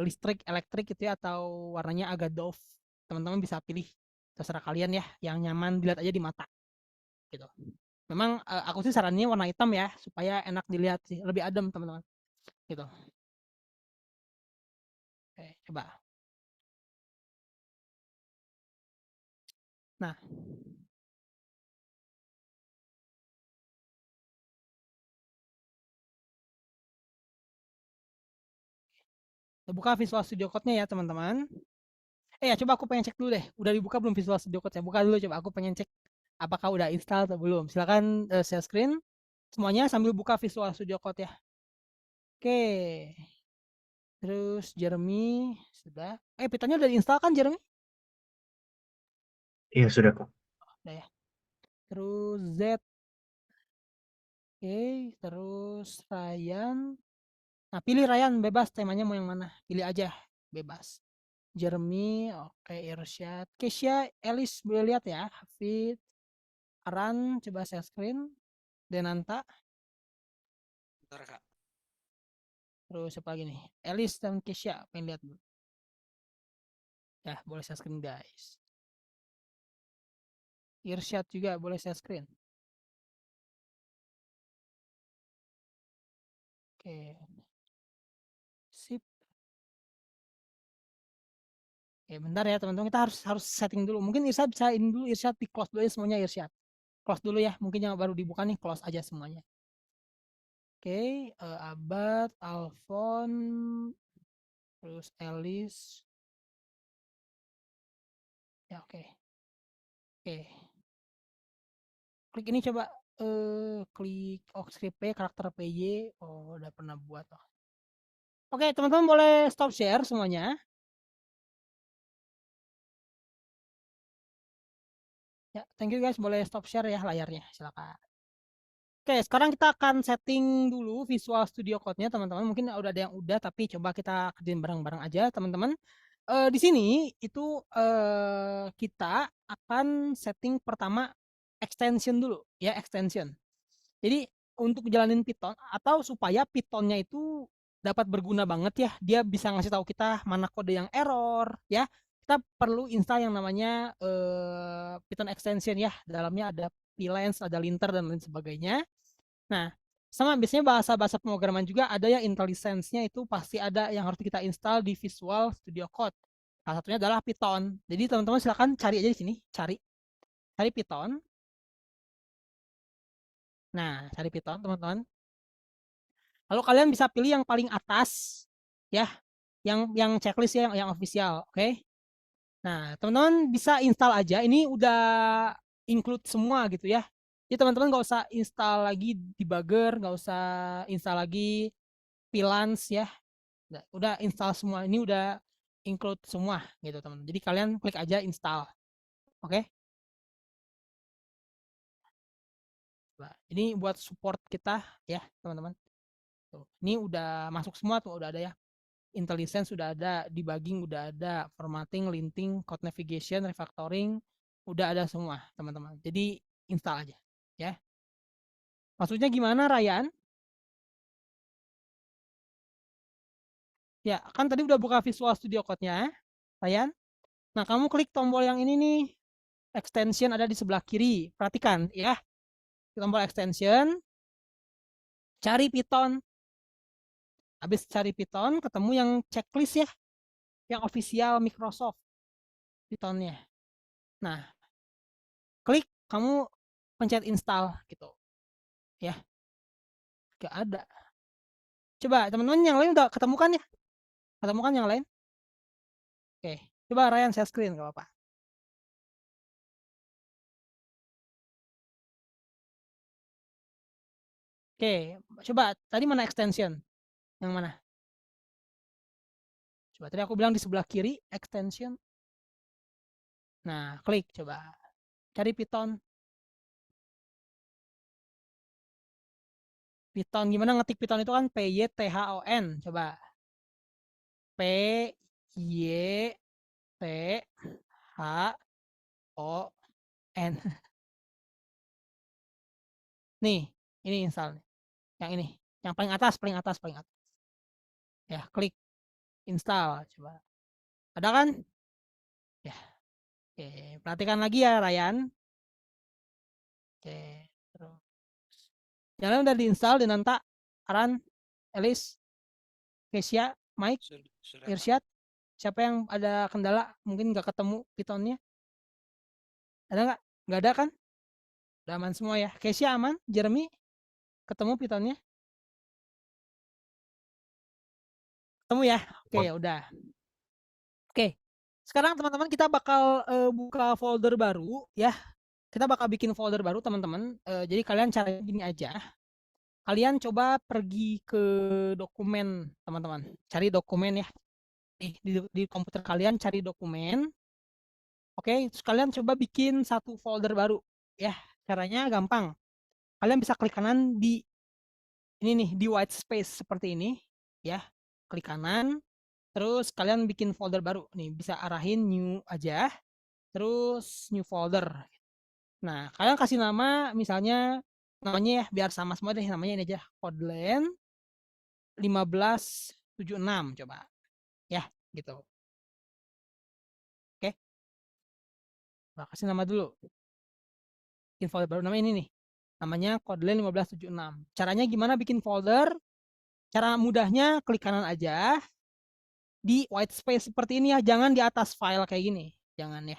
S1: listrik, elektrik gitu ya, atau warnanya agak doff. Teman-teman bisa pilih terserah kalian ya, yang nyaman dilihat aja di mata gitu. Memang aku sih sarannya warna hitam ya, supaya enak dilihat sih, lebih adem teman-teman gitu. Oke, coba. Nah, kita buka Visual Studio Code-nya ya teman-teman. Ya coba aku pengen cek dulu deh, udah dibuka belum Visual Studio Code-nya? Buka dulu coba, aku pengen cek apakah udah install atau belum. Silakan share screen semuanya sambil buka Visual Studio Code ya. Oke. Terus Jeremy sudah. Python-nya udah diinstal kan Jeremy?
S4: Iya, sudah Kak.
S1: Udah ya. Terus Z. Oke, terus Ryan. Nah, pilih Ryan bebas temanya mau yang mana? Pilih aja bebas. Jeremy, oke, Irsyad, Kesha, Elis boleh lihat ya. Hafid, Aran, coba share screen. Denanta.
S10: Bentar, Kak.
S1: Terus siapa lagi nih? Elis dan Kesha, pengen lihat dulu. Ya, boleh share screen guys. Irsyad juga boleh share screen. Oke. Sip. Oke, bentar ya teman-teman, kita harus setting dulu. Mungkin Irsyad bisa ini dulu, Irsyad di close dulu ya semuanya Irsyad. Close dulu ya, mungkin yang baru dibuka nih close aja semuanya. Oke, Abad, Alfon, terus Elis. Ya oke. Oke. Klik ini coba klik script karakter PY. Oh, udah pernah buat. Oke, teman-teman boleh stop share semuanya. Ya, thank you guys, boleh stop share ya layarnya, silakan. Oke, sekarang kita akan setting dulu Visual Studio Code-nya teman-teman. Mungkin udah ada yang udah, tapi coba kita kerjain bareng-bareng aja teman-teman. Di sini itu kita akan setting pertama extension dulu ya, extension. Jadi untuk jalanin Python atau supaya Python-nya itu dapat berguna banget ya, dia bisa ngasih tahu kita mana kode yang error ya. Kita perlu install yang namanya Python extension ya. Dalamnya ada plans, ada linter dan lain sebagainya. Nah, sama biasanya bahasa-bahasa pemrograman juga ada ya, IntelliSense-nya itu pasti ada yang harus kita install di Visual Studio Code. Salah satunya adalah Python. Jadi teman-teman silakan cari aja di sini, cari Python. Nah, cari Python teman-teman. Lalu kalian bisa pilih yang paling atas ya, yang checklist ya, yang official, oke? Nah, teman-teman bisa install aja. Ini udah include semua gitu ya. Jadi teman-teman nggak usah install lagi debugger, nggak usah install lagi Plans ya. Udah install semua. Ini udah include semua gitu teman-teman. Jadi kalian klik aja install. Oke? Nah, ini buat support kita ya, teman-teman. Tuh, ini udah masuk semua tuh, udah ada ya. IntelliSense sudah ada, debugging udah ada, formatting, linting, code navigation, refactoring, udah ada semua, teman-teman. Jadi install aja ya. Maksudnya gimana, Ryan? Ya, kan tadi udah buka Visual Studio Code-nya, Ryan. Nah, kamu klik tombol yang ini nih. Extension ada di sebelah kiri. Perhatikan ya. Tombol extension. Cari Python. Habis cari Python, ketemu yang checklist ya. Yang official Microsoft Python-nya. Nah, klik, kamu pencet install gitu. Ya. Gak ada. Coba teman-teman yang lain udah ketemu kan ya? Ketemu kan yang lain? Oke. Coba Ryan share screen gak apa-apa. Oke, coba tadi mana extension? Yang mana? Coba tadi aku bilang di sebelah kiri extension. Nah, klik coba. Cari Python. Python gimana ngetik Python itu kan PYTHON. Coba. Y T H O N. Nih, ini install nih. Yang ini, yang paling atas, paling atas, paling atas. Ya, klik install coba. Ada kan? Ya. Oke, perhatikan lagi ya Ryan. Oke, terus. Yang lain udah diinstal di Nanta, Aran, Elis, Kesia, Mike,
S10: Sudah, Pak.
S1: Irsyad. Siapa yang ada kendala? Mungkin nggak ketemu Pythonnya? Ada nggak? Nggak ada kan? Udah aman semua ya. Kesia aman? Jeremy ketemu Pythonnya? Ketemu ya? Oke, ya udah. Oke. Sekarang teman-teman kita bakal buka folder baru ya. Kita bakal bikin folder baru teman-teman. Jadi kalian caranya gini aja. Kalian coba pergi ke dokumen teman-teman. Cari dokumen ya. Di komputer kalian cari dokumen. Oke, terus kalian coba bikin satu folder baru ya. Caranya gampang. Kalian bisa klik kanan di ini nih, di white space seperti ini ya. Klik kanan, terus kalian bikin folder baru. Nih, bisa arahin new aja. Terus new folder. Nah, kalian kasih nama misalnya namanya ya biar sama semua deh, namanya ini aja, Kotlin 1576 coba. Ya, gitu. Oke. Nah, kasih nama dulu. Bikin folder baru namanya ini nih. Namanya Kotlin 1576. Caranya gimana bikin folder? Cara mudahnya klik kanan aja di white space seperti ini ya. Jangan di atas file kayak gini. Jangan ya.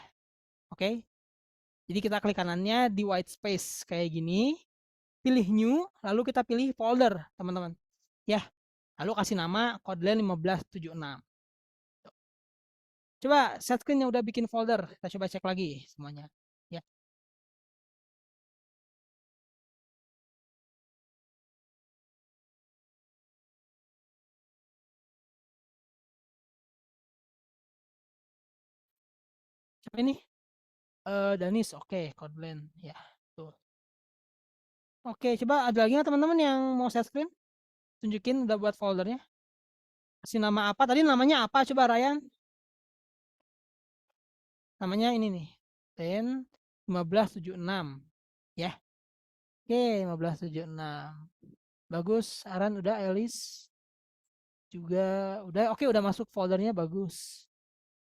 S1: Oke. Jadi kita klik kanannya di white space kayak gini. Pilih new, lalu kita pilih folder, teman-teman. Ya. Lalu kasih nama Kotlin 1576. Coba set screen yang udah bikin folder. Kita coba cek lagi semuanya. Ya. Siapa ini? Danis, oke, Kotlin, ya, tuh. Oke, coba ada lagi nggak teman-teman yang mau set screen? Tunjukin udah buat foldernya. Kasih nama apa? Tadi namanya apa? Coba Ryan. Namanya ini nih, 1576, ya. Oke, 1576. Bagus, Aran udah, Elis juga udah. Oke, udah masuk foldernya, bagus.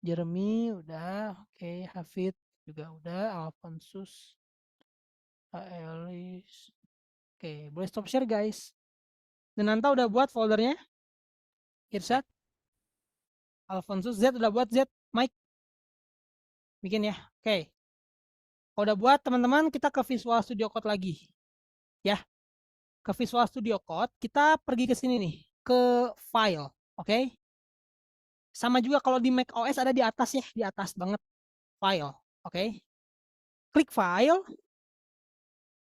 S1: Jeremy udah, oke, Hafid juga udah, Alfonsus, Elis. Oke, boleh stop share guys. Dan Nanta udah buat foldernya. Irsyad, Alfonsus, Z udah buat, Z, Mike. Bikin ya. Oke. Kalau udah buat teman-teman, kita ke Visual Studio Code lagi. Ya. Ke Visual Studio Code, kita pergi ke sini nih, ke file, oke? Sama juga kalau di Mac OS ada di atas ya, di atas banget file, oke? Klik file,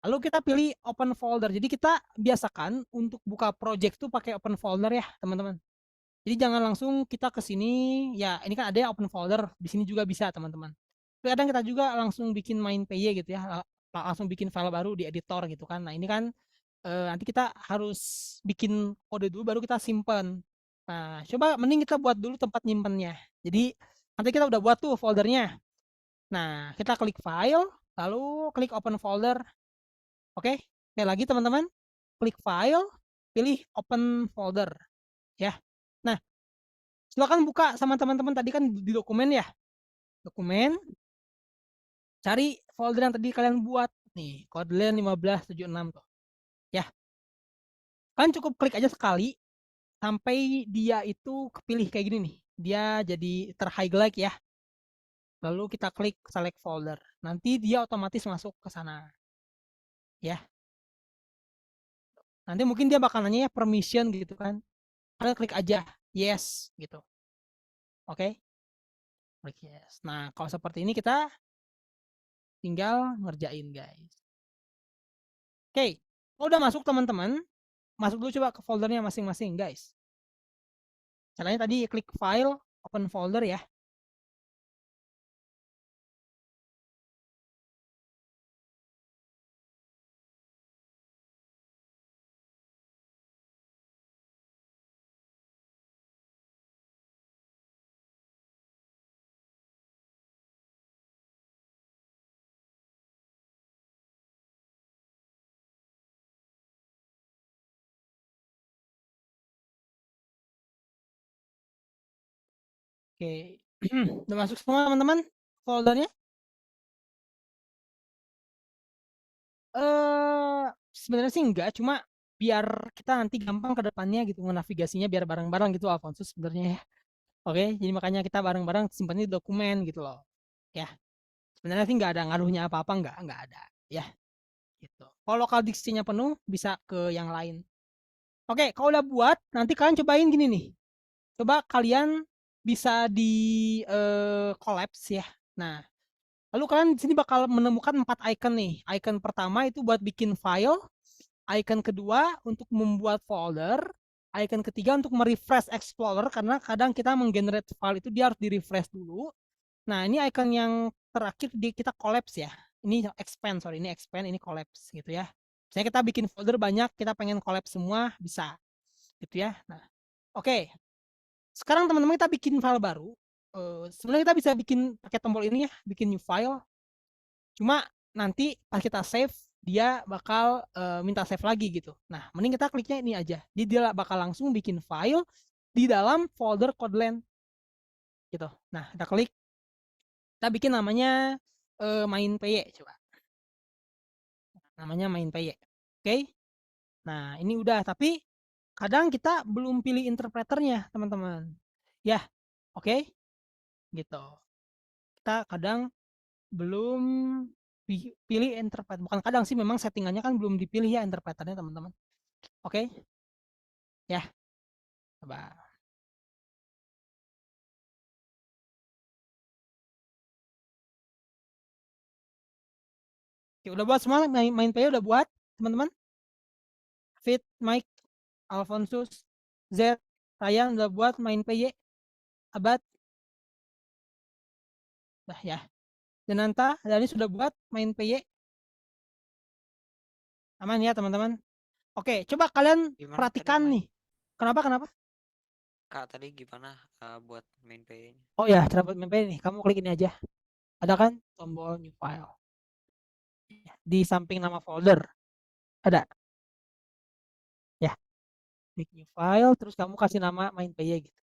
S1: lalu kita pilih open folder. Jadi kita biasakan untuk buka project tuh pakai open folder ya, teman-teman. Jadi jangan langsung kita ke sini, ya ini kan ada ya open folder, di sini juga bisa teman-teman. Kadang kita juga langsung bikin main PY gitu ya, langsung bikin file baru di editor gitu kan. Nah ini kan nanti kita harus bikin kode dulu baru kita simpen. Nah coba mending kita buat dulu tempat nyimpennya. Jadi nanti kita udah buat tuh foldernya. Nah kita klik file, lalu klik open folder. Oke, sekali lagi teman-teman, klik file, pilih open folder. Ya, nah silakan buka sama teman-teman tadi kan di dokumen ya. Dokumen, cari folder yang tadi kalian buat. Nih, Kotlin 1576 tuh. Ya. Kalian cukup klik aja sekali sampai dia itu kepilih kayak gini nih. Dia jadi ter-highlight ya. Lalu kita klik select folder. Nanti dia otomatis masuk ke sana. Ya. Nanti mungkin dia bakal nanya ya permission gitu kan. Kalian klik aja yes gitu. Oke. Klik yes. Nah, kalau seperti ini kita tinggal ngerjain guys. Oke. Kalau udah masuk teman-teman, masuk dulu coba ke foldernya masing-masing guys. Caranya tadi klik file, open folder ya. Oke. Udah masuk semua teman-teman foldernya? Sebenarnya sih enggak, cuma biar kita nanti gampang ke depannya gitu navigasinya biar bareng-bareng gitu Alfonsus sebenarnya ya. Oke, jadi makanya kita bareng-bareng simpan di dokumen gitu loh. Ya. Sebenarnya sih nggak ada ngaruhnya apa-apa, nggak ada ya. Gitu. Kalau lokal diksinya penuh bisa ke yang lain. Oke, kalau udah buat nanti kalian cobain gini nih. Coba kalian bisa di collapse ya. Nah, lalu kalian di sini bakal menemukan 4 icon nih. Icon pertama itu buat bikin file, icon kedua untuk membuat folder, icon ketiga untuk merefresh Explorer karena kadang kita menggenerate file itu dia harus di-refresh dulu. Nah, ini icon yang terakhir kita collapse ya. Ini expand, sorry, ini expand, ini collapse gitu ya. Misalnya kita bikin folder banyak, kita pengen collapse semua, bisa. Gitu ya. Nah, oke. Sekarang teman-teman kita bikin file baru. Sebenarnya kita bisa bikin pakai tombol ini ya, bikin new file. Cuma nanti pas kita save, dia bakal minta save lagi gitu. Nah, mending kita kliknya ini aja. Jadi dia bakal langsung bikin file di dalam folder Kotlin. Gitu. Nah, kita klik. Kita bikin namanya main.py coba. Namanya main.py. Oke. Nah, ini udah, tapi kadang kita belum pilih interpreternya, teman-teman. Ya, oke. Gitu. Kita kadang belum pilih interpreter. Bukan kadang sih, memang settingannya kan belum dipilih ya interpreternya, teman-teman. Oke. Ya. Coba. Oke, udah buat semua main.py udah buat, teman-teman. Fit, Mike, Alfonsus, Z, Ryan udah buat main.py. Abad. Nah, ya. Denanta, Dani sudah buat main.py. Aman ya, teman-teman. Oke, coba kalian
S10: Gimana
S1: perhatikan
S10: tadi,
S1: nih. Kenapa?
S10: Kak, tadi gimana buat main PY-nya?
S1: Oh ya, cara buat main.py nih. Kamu klik ini aja. Ada kan tombol new file. Di samping nama folder. Ada. Ya. Klik new file, terus kamu kasih nama main.py gitu.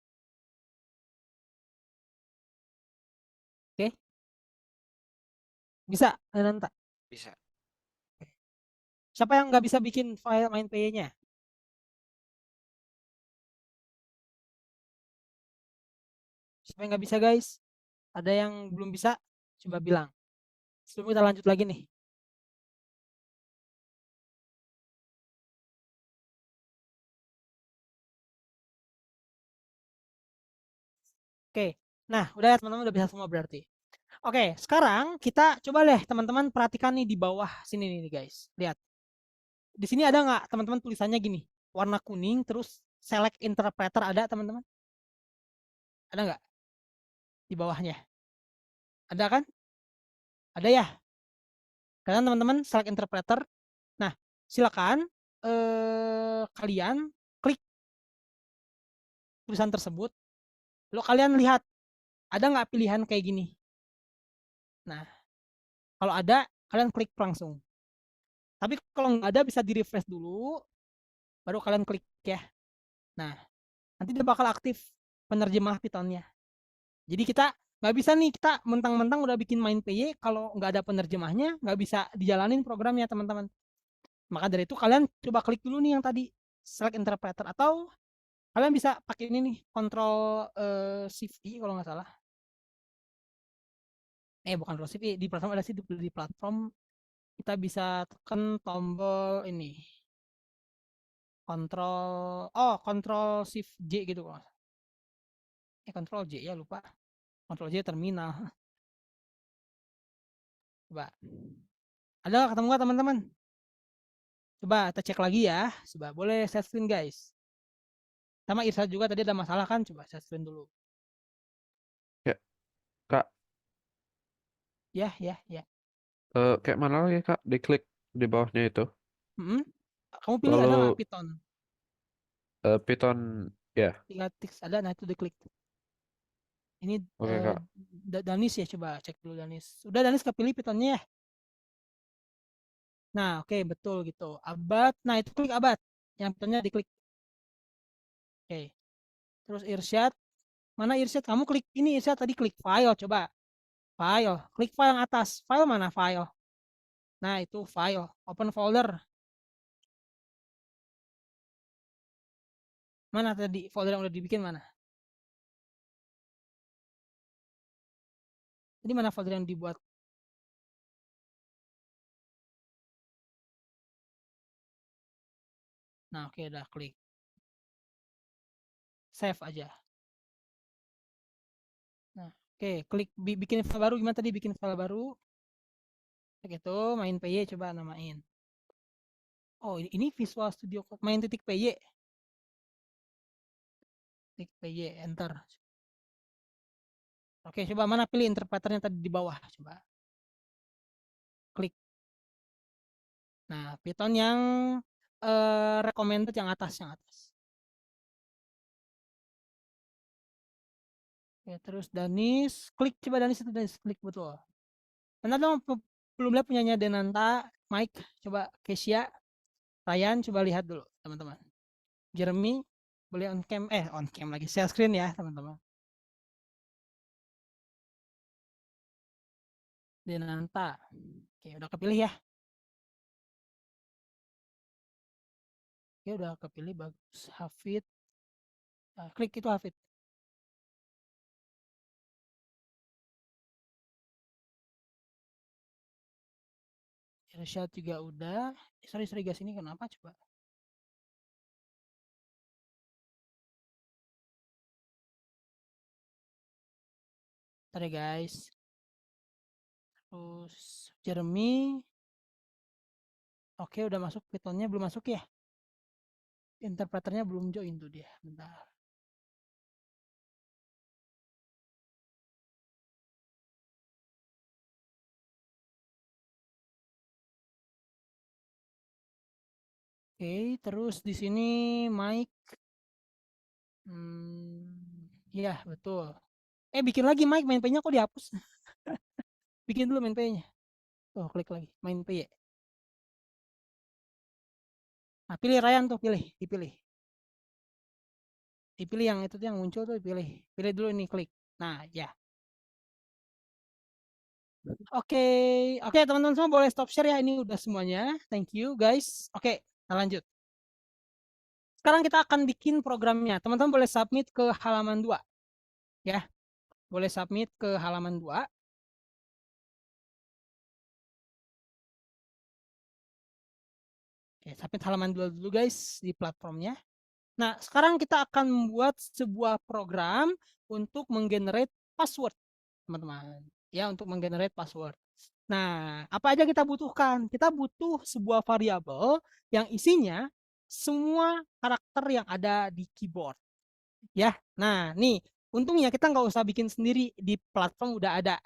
S1: Oke. Bisa, Denanta.
S10: Bisa.
S1: Siapa yang nggak bisa bikin file main.py-nya? Siapa yang nggak bisa, guys? Ada yang belum bisa? Coba bilang. Sebelum kita lanjut lagi nih. Oke. Nah, udah ya teman-teman, udah bisa semua berarti. Oke, sekarang kita coba deh teman-teman perhatikan nih di bawah sini nih guys. Lihat. Di sini ada nggak teman-teman tulisannya gini? Warna kuning terus select interpreter ada teman-teman? Ada nggak? Di bawahnya. Ada kan? Ada ya? Kalian teman-teman select interpreter. Nah, silakan kalian klik tulisan tersebut. Lalu kalian lihat ada nggak pilihan kayak gini? Nah, kalau ada kalian klik langsung. Tapi kalau nggak ada bisa di refresh dulu, baru kalian klik ya. Nah, nanti dia bakal aktif penerjemah Python-nya. Jadi kita nggak bisa nih kita mentang-mentang udah bikin main.py kalau nggak ada penerjemahnya nggak bisa dijalanin programnya teman-teman. Maka dari itu kalian coba klik dulu nih yang tadi select interpreter atau kalian bisa pakai ini nih Ctrl Shift I kalau nggak salah. Bukan Ctrl Shift I, di platform ada sih di platform kita bisa tekan tombol ini. Ctrl Shift J gitu kalau nggak salah. Ctrl J ya lupa. Ctrl J terminal. Coba. Ada nggak ketemu nggak teman-teman? Coba kita cek lagi ya. Coba boleh share screen guys. Sama Irsa juga tadi ada masalah kan? Coba share screen dulu.
S7: Ya, Kak,
S1: Ya.
S7: kayak mana lagi Kak? Diklik di bawahnya itu.
S1: Kamu pilih ada nggak
S7: Lalu
S1: Python?
S7: Python, ya.
S1: Tinggal tiks ada, nah itu diklik. Ini
S7: Oke Kak.
S1: Danis ya, coba cek dulu Danis. Udah Danis kepilih Pythonnya ya? Nah, oke, betul gitu. Abad, nah itu klik abad. Yang Pythonnya diklik. Oke. Terus Irsyad, Mana Irsyad? Kamu klik ini Irsyad tadi klik file coba. File, klik file yang atas. File mana file? Nah, itu file, open folder. Mana tadi folder yang udah dibikin mana? Jadi mana folder yang dibuat? Nah, oke udah klik. Save aja. Nah, oke, klik bikin file baru. Gimana tadi bikin file baru? Begitu, main PY coba namain. Oh, ini Visual Studio Code main titik PY. Titik PY, enter. Oke, coba mana pilih interpreternya tadi di bawah, coba. Klik. Nah, Python yang recommended yang atas, Oke, terus Danis, klik coba Danis itu Danis klik betul. Bentar dong, belum lihat punyanya Denanta, Mike, coba Kesia, Ryan, coba lihat dulu teman-teman. Jeremy, boleh on cam lagi, share screen ya teman-teman. Denanta, oke udah kepilih ya. Oke udah kepilih bagus. Hafid, klik itu Hafid. Irsyad juga udah. Sorry guys, ini kenapa coba? Bentar ya guys. Terus Jeremy. Oke, udah masuk. Pythonnya belum masuk ya? Interpreternya belum join tuh dia. Bentar. Oke, terus di sini Mike. Iya, betul. Bikin lagi Mike, main P-nya kok dihapus? Bikin dulu main P-nya. Oh, klik lagi, main P. Nah, pilih Ryan tuh, dipilih. Dipilih yang itu tuh yang muncul tuh dipilih. Pilih dulu ini, klik. Nah, ya. Oke, teman-teman semua boleh stop share ya. Ini udah semuanya. Thank you guys. Oke, kita lanjut. Sekarang kita akan bikin programnya. Teman-teman boleh submit ke halaman 2. Ya. Boleh submit ke halaman 2. Oke, submit halaman 2 dulu guys di platformnya. Nah, sekarang kita akan membuat sebuah program untuk menggenerate password, teman-teman. Ya, untuk menggenerate password. Nah, apa aja kita butuhkan? Kita butuh sebuah variabel yang isinya semua karakter yang ada di keyboard. Ya, nah nih, untungnya kita nggak usah bikin sendiri, di platform udah ada.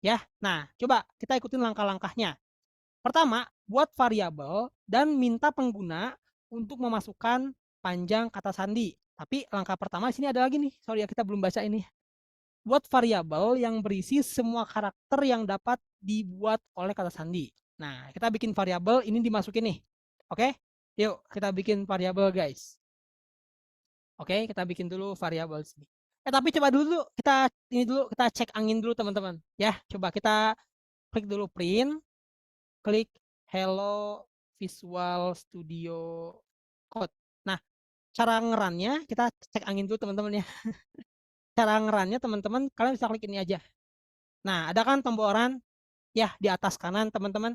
S1: Ya, nah coba kita ikutin langkah-langkahnya. Pertama, buat variabel dan minta pengguna untuk memasukkan panjang kata sandi. Tapi langkah pertama sini ada lagi nih. Sorry ya, kita belum baca ini. Buat variabel yang berisi semua karakter yang dapat dibuat oleh kata sandi. Nah, kita bikin variabel ini dimasukin nih. Oke? Yuk, kita bikin variabel, guys. Oke, kita bikin dulu variabel sini. Tapi coba dulu kita cek angin dulu teman-teman. Ya, coba kita klik dulu print, klik Hello Visual Studio Code. Nah, cara ngerannya kita cek angin dulu teman-teman ya. Cara ngerannya teman-teman kalian bisa klik ini aja. Nah, ada kan tombol run ya di atas kanan teman-teman.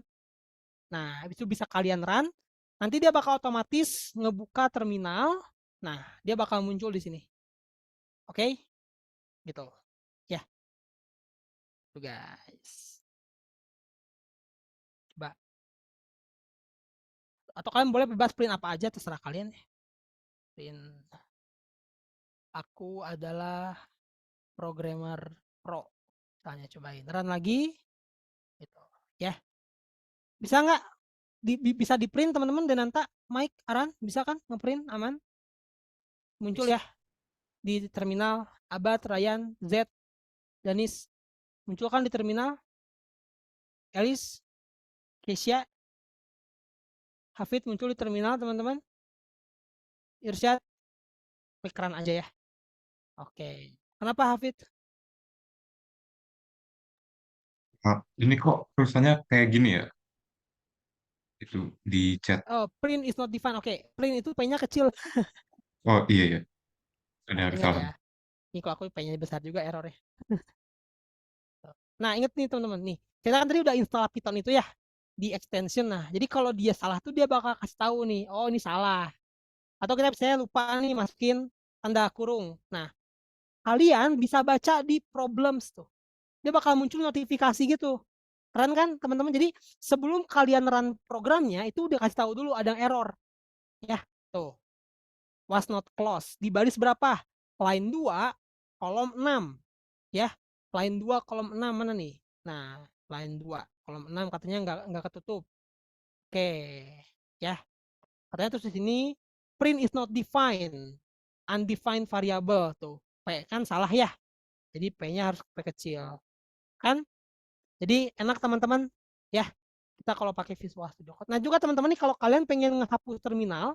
S1: Nah, itu bisa kalian run. Nanti dia bakal otomatis ngebuka terminal. Nah, dia bakal muncul di sini. Oke? Gitu. Ya. Tuh guys. Coba. Atau kalian boleh bebas print apa aja terserah kalian. Print. Aku adalah programmer pro. Misalnya cobain. Run lagi. Gitu. Ya. Bisa nggak? Bisa di print teman-teman Denanta, Mike, Aran, bisa kan ngeprint aman? Muncul ya di terminal. Abad, Ryan, Z, Danis. Muncul kan di terminal. Elis, Kesia, Hafid muncul di terminal teman-teman. Irsyad, klik run aja ya. Oke. Kenapa Hafid?
S2: Ini kok tulisannya kayak gini ya? Itu di chat.
S1: Oh, print is not defined. Oke, print itu P-nya kecil.
S2: Oh iya ya, ada
S1: Nah, ingat
S2: kesalahan.
S1: ya. Ini kok aku P-nya besar juga errornya. Nah, ingat nih teman-teman nih. Kita kan tadi udah install Python itu ya di extension. Nah, jadi kalau dia salah tuh dia bakal kasih tahu nih, oh ini salah. Atau kita misalnya lupa nih masukin tanda kurung. Nah, kalian bisa baca di problems tuh. Dia bakal muncul notifikasi gitu. Keren kan teman-teman? Jadi sebelum kalian run programnya itu udah kasih tahu dulu ada error. Ya, tuh. Was not close. Di baris berapa? Line 2, kolom 6. Ya, line 2, kolom 6 mana nih? Nah, line 2, kolom 6 katanya nggak ketutup. Oke, ya. Katanya terus di sini, print is not defined. Undefined variable tuh. P kan salah ya. Jadi P-nya harus P kecil. Kan? Jadi enak teman-teman. Ya, kita kalau pakai Visual Studio Code. Nah juga teman-teman nih kalau kalian pengen menghapus terminal,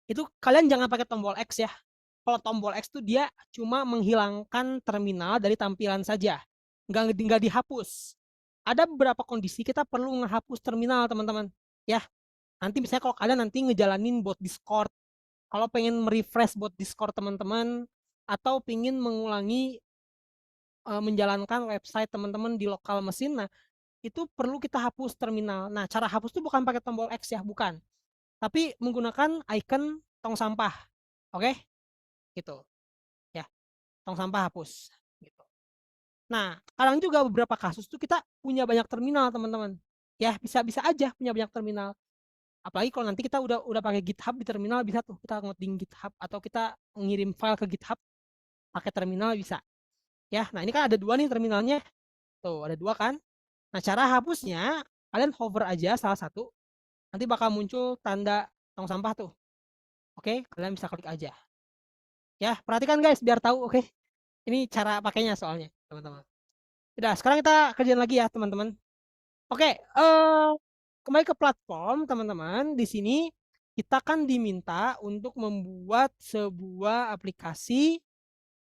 S1: itu kalian jangan pakai tombol X ya. Kalau tombol X itu dia cuma menghilangkan terminal dari tampilan saja. Nggak dihapus. Ada beberapa kondisi kita perlu menghapus terminal teman-teman. Ya, nanti misalnya kalau kalian nanti ngejalanin bot Discord, kalau pengen merefresh bot Discord teman-teman, atau pengen mengulangi menjalankan website teman-teman di lokal mesin, nah itu perlu kita hapus terminal. Nah, cara hapus itu bukan pakai tombol X ya, bukan. Tapi menggunakan icon tong sampah. Oke? Gitu. Ya, tong sampah hapus. Gitu. Nah, kadang juga beberapa kasus tuh kita punya banyak terminal, teman-teman. Ya, bisa aja punya banyak terminal. Apalagi kalau nanti kita udah pakai GitHub di terminal bisa tuh kita ngoding GitHub atau kita ngirim file ke GitHub pakai terminal bisa. Ya, nah ini kan ada 2 nih terminalnya. Tuh, ada 2 kan? Nah, cara hapusnya kalian hover aja salah satu. Nanti bakal muncul tanda tong sampah tuh. Oke, kalian bisa klik aja. Ya, perhatikan guys biar tahu, oke. Ini cara pakainya soalnya, teman-teman. Udah, sekarang kita kerjain lagi ya, teman-teman. Oke, kembali ke platform, teman-teman. Di sini kita kan diminta untuk membuat sebuah aplikasi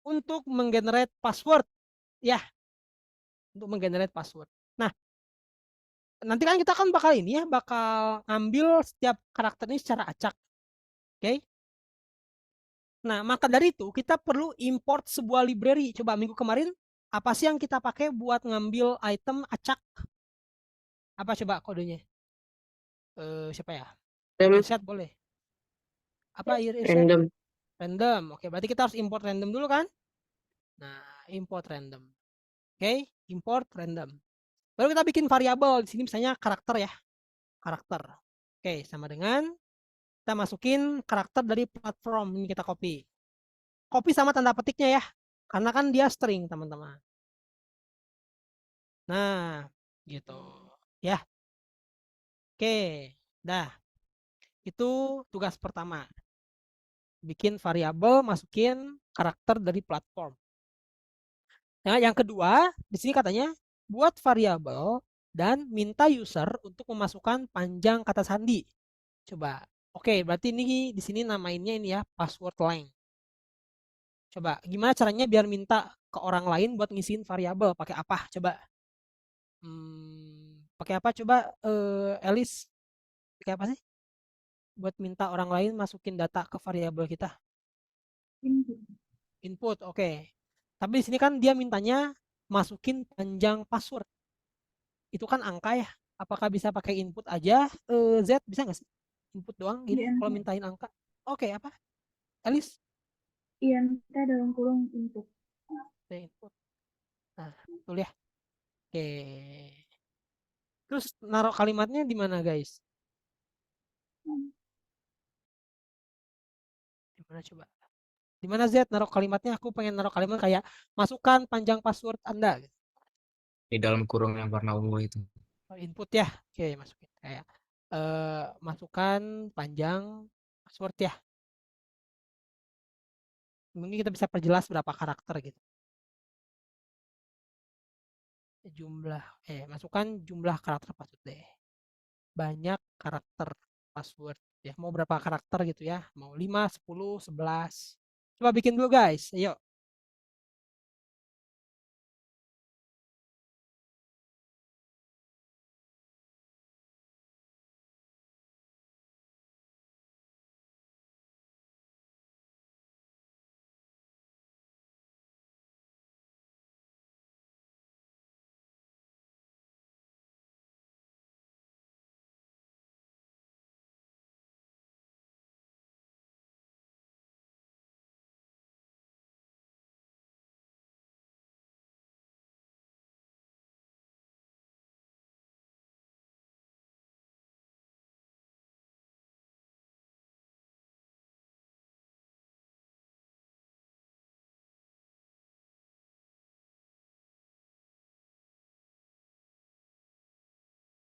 S1: untuk menggenerate password. Ya, untuk menggenerate password. Nah, nanti kan kita kan bakal ini ya, bakal ngambil setiap karakter ini secara acak. Oke. Nah, maka dari itu kita perlu import sebuah library. Coba minggu kemarin apa sih yang kita pakai buat ngambil item acak? Apa coba kodenya? Siapa ya? Irsyad boleh. Apa Irsyad?
S8: Random.
S1: Random. Oke, berarti kita harus import random dulu kan? Nah, import random. Oke, import random. Baru kita bikin variabel di sini misalnya karakter ya. Karakter. Oke, sama dengan kita masukin karakter dari platform ini kita copy. Copy sama tanda petiknya ya. Karena kan dia string, teman-teman. Nah, gitu. Ya. Oke, dah. Itu tugas pertama. Bikin variabel, masukin karakter dari platform. Nah, yang kedua, di sini katanya buat variabel dan minta user untuk memasukkan panjang kata sandi. Coba. Oke, berarti ini di sini namainnya ini ya, password length. Coba, gimana caranya biar minta ke orang lain buat ngisiin variabel? Pakai apa? Coba. Pakai apa? Coba, Elis. Pakai apa sih? Buat minta orang lain masukin data ke variabel kita. Input, oke. Tapi di sini kan dia mintanya masukin panjang password. Itu kan angka ya. Apakah bisa pakai input aja? Z bisa nggak sih? Input doang gitu. Kalau mintain angka. Oke, apa? Elis?
S11: INT dalam kurung input.
S1: Input. Nah, betul ya. Oke. Terus naruh kalimatnya di mana, guys? Di mana coba? Di mana Z naruh kalimatnya? Aku pengen naruh kalimat kayak masukkan panjang password Anda.
S5: Di dalam kurung yang warna ungu itu.
S1: Input ya. Oke, masukin kayak masukkan panjang password ya. Mungkin kita bisa perjelas berapa karakter gitu. Masukkan jumlah karakter password deh. Banyak karakter password ya. Mau berapa karakter gitu ya? Mau 5, 10, 11. Coba bikin dulu guys. Ayo.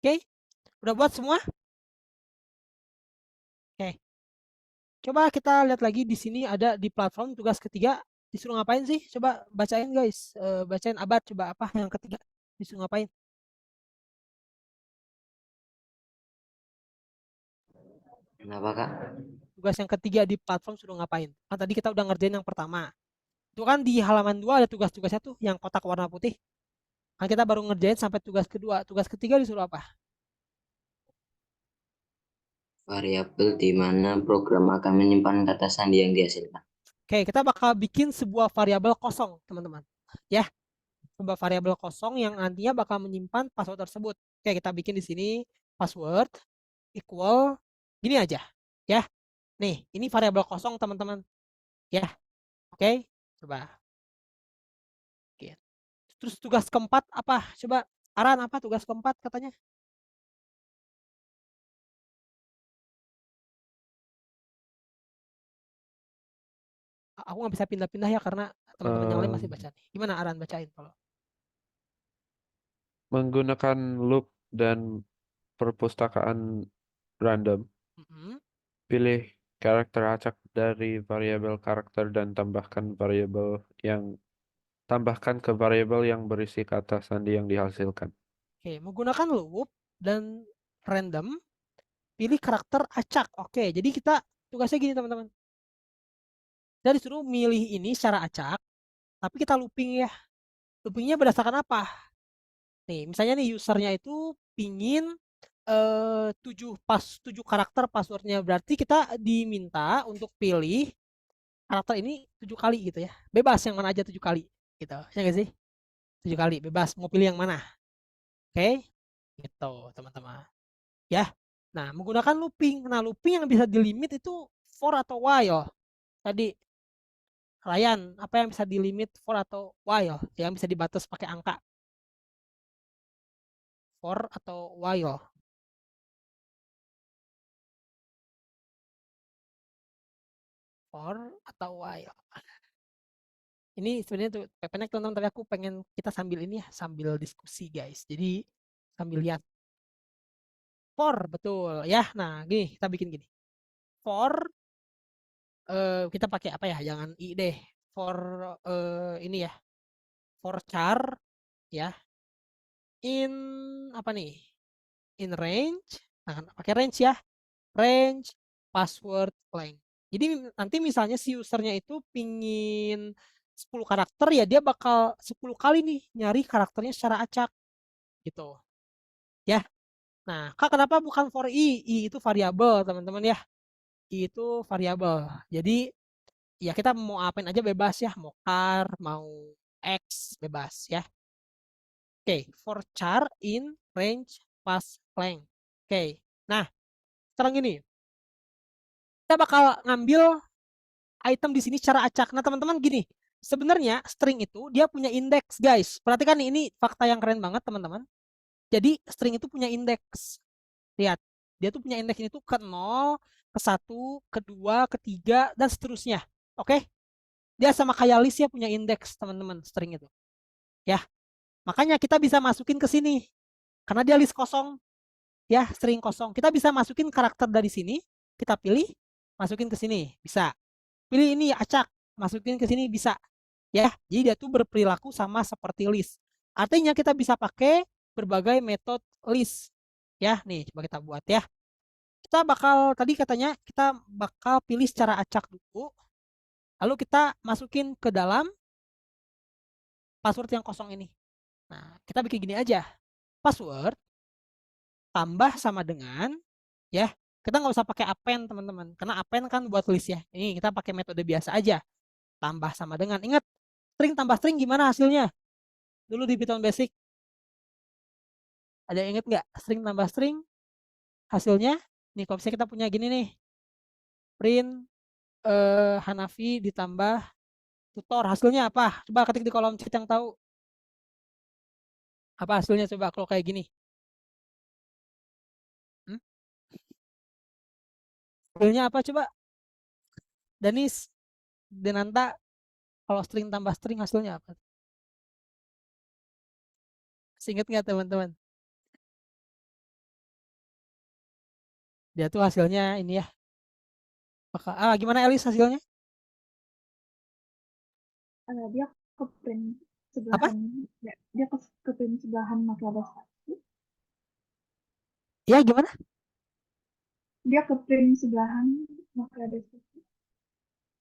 S1: Oke, udah buat semua? Oke. Coba kita lihat lagi di sini ada di platform tugas ketiga disuruh ngapain sih? Coba bacain guys. Bacain Abad coba apa yang ketiga disuruh ngapain?
S4: Kenapa Kak?
S1: Tugas yang ketiga di platform suruh ngapain? Kan tadi kita udah ngerjain yang pertama. Itu kan di halaman 2 ada tugas-tugasnya tuh yang kotak warna putih. Kan kita baru ngerjain sampai tugas kedua. Tugas ketiga disuruh apa?
S4: Variabel di mana program akan menyimpan kata sandi yang dihasilkan.
S1: Oke, kita bakal bikin sebuah variabel kosong, teman-teman. Ya, sebuah variabel kosong yang nantinya bakal menyimpan password tersebut. Oke, kita bikin di sini password equal gini aja. Ya, nih, ini variabel kosong, teman-teman. Ya, oke, coba. Oke. Terus tugas keempat apa? Coba, Aran apa tugas keempat katanya? Aku nggak bisa pindah-pindah ya karena teman-teman yang lain masih baca nih. Gimana Aran bacain kalau?
S7: Menggunakan loop dan perpustakaan random,
S1: Mm-mm.
S7: pilih karakter acak dari variabel karakter dan tambahkan ke variabel yang berisi kata sandi yang dihasilkan.
S1: Oke, menggunakan loop dan random, pilih karakter acak. Oke, jadi kita tugasnya gini teman-teman. Kita disuruh milih ini secara acak, tapi kita looping ya. Loopingnya berdasarkan apa? Nih, misalnya nih usernya itu pingin 7 karakter passwordnya, berarti kita diminta untuk pilih karakter ini 7 kali gitu ya. Bebas yang mana aja 7 kali gitu. Ya nggak sih? 7 kali bebas mau pilih yang mana. Oke? Gitu, teman-teman. Ya. Nah, menggunakan looping. Nah, looping yang bisa dilimit itu for atau while. Tadi Ryan, apa yang bisa dilimit for atau while? Yang bisa dibatas pakai angka. For atau while. For atau while. Ini sebenarnya tuh pendek teman-teman, tapi aku pengen kita sambil ini ya, sambil diskusi guys. Jadi sambil lihat. For, betul ya. Nah, gini, kita bikin gini. For, kita pakai apa ya? Jangan I deh. For ini ya. For char ya. In apa nih? In range. Nah, pakai range ya. Range password length. Jadi nanti misalnya si usernya itu pingin 10 karakter ya dia bakal 10 kali nih nyari karakternya secara acak gitu. Ya. Nah, Kak kenapa bukan for I? I itu variabel, teman-teman ya. I itu variabel. Jadi ya kita mau apain aja bebas ya, mau char, mau x bebas ya. Oke, for char in range pass length. Oke. Nah, sekarang gini. Kita bakal ngambil item di sini secara acak. Nah, teman-teman gini. Sebenarnya string itu dia punya indeks, guys. Perhatikan nih, ini fakta yang keren banget, teman-teman. Jadi string itu punya indeks. Lihat, dia tuh punya indeks ini tuh ke 0, ke 1, ke 2, ke 3, dan seterusnya. Oke? Dia sama kayak list ya punya indeks, teman-teman, string itu. Ya. Makanya kita bisa masukin ke sini. Karena dia list kosong. Ya, string kosong. Kita bisa masukin karakter dari sini, kita pilih, masukin ke sini. Bisa. Pilih ini acak, masukin ke sini bisa. Ya, jadi dia tuh berperilaku sama seperti list. Artinya kita bisa pakai berbagai metode list. Ya, nih coba kita buat ya. Kita bakal tadi katanya kita bakal pilih secara acak dulu. Lalu kita masukin ke dalam password yang kosong ini. Nah, kita bikin gini aja. Password tambah sama dengan ya. Kita nggak usah pakai append teman-teman, karena append kan buat list ya. Ini kita pakai metode biasa aja. Tambah sama dengan. Ingat, string tambah string gimana hasilnya? Dulu di Python Basic. Ada yang inget nggak? String tambah string hasilnya? Nih kalau misalnya kita punya gini nih. Print Hanafi ditambah tutor. Hasilnya apa? Coba ketik di kolom chat yang tahu. Apa hasilnya coba kalau kayak gini? Hasilnya apa coba? Danis, Denanta, kalau string tambah string hasilnya apa? Ingat nggak teman-teman? Dia tuh hasilnya ini ya. Gimana Elis hasilnya?
S11: Dia ke print
S1: Apa?
S11: sebelahan, dia ke print sebelahan pakai adaptasi.
S1: Ya gimana?
S11: Dia ke print sebelahan pakai adaptasi.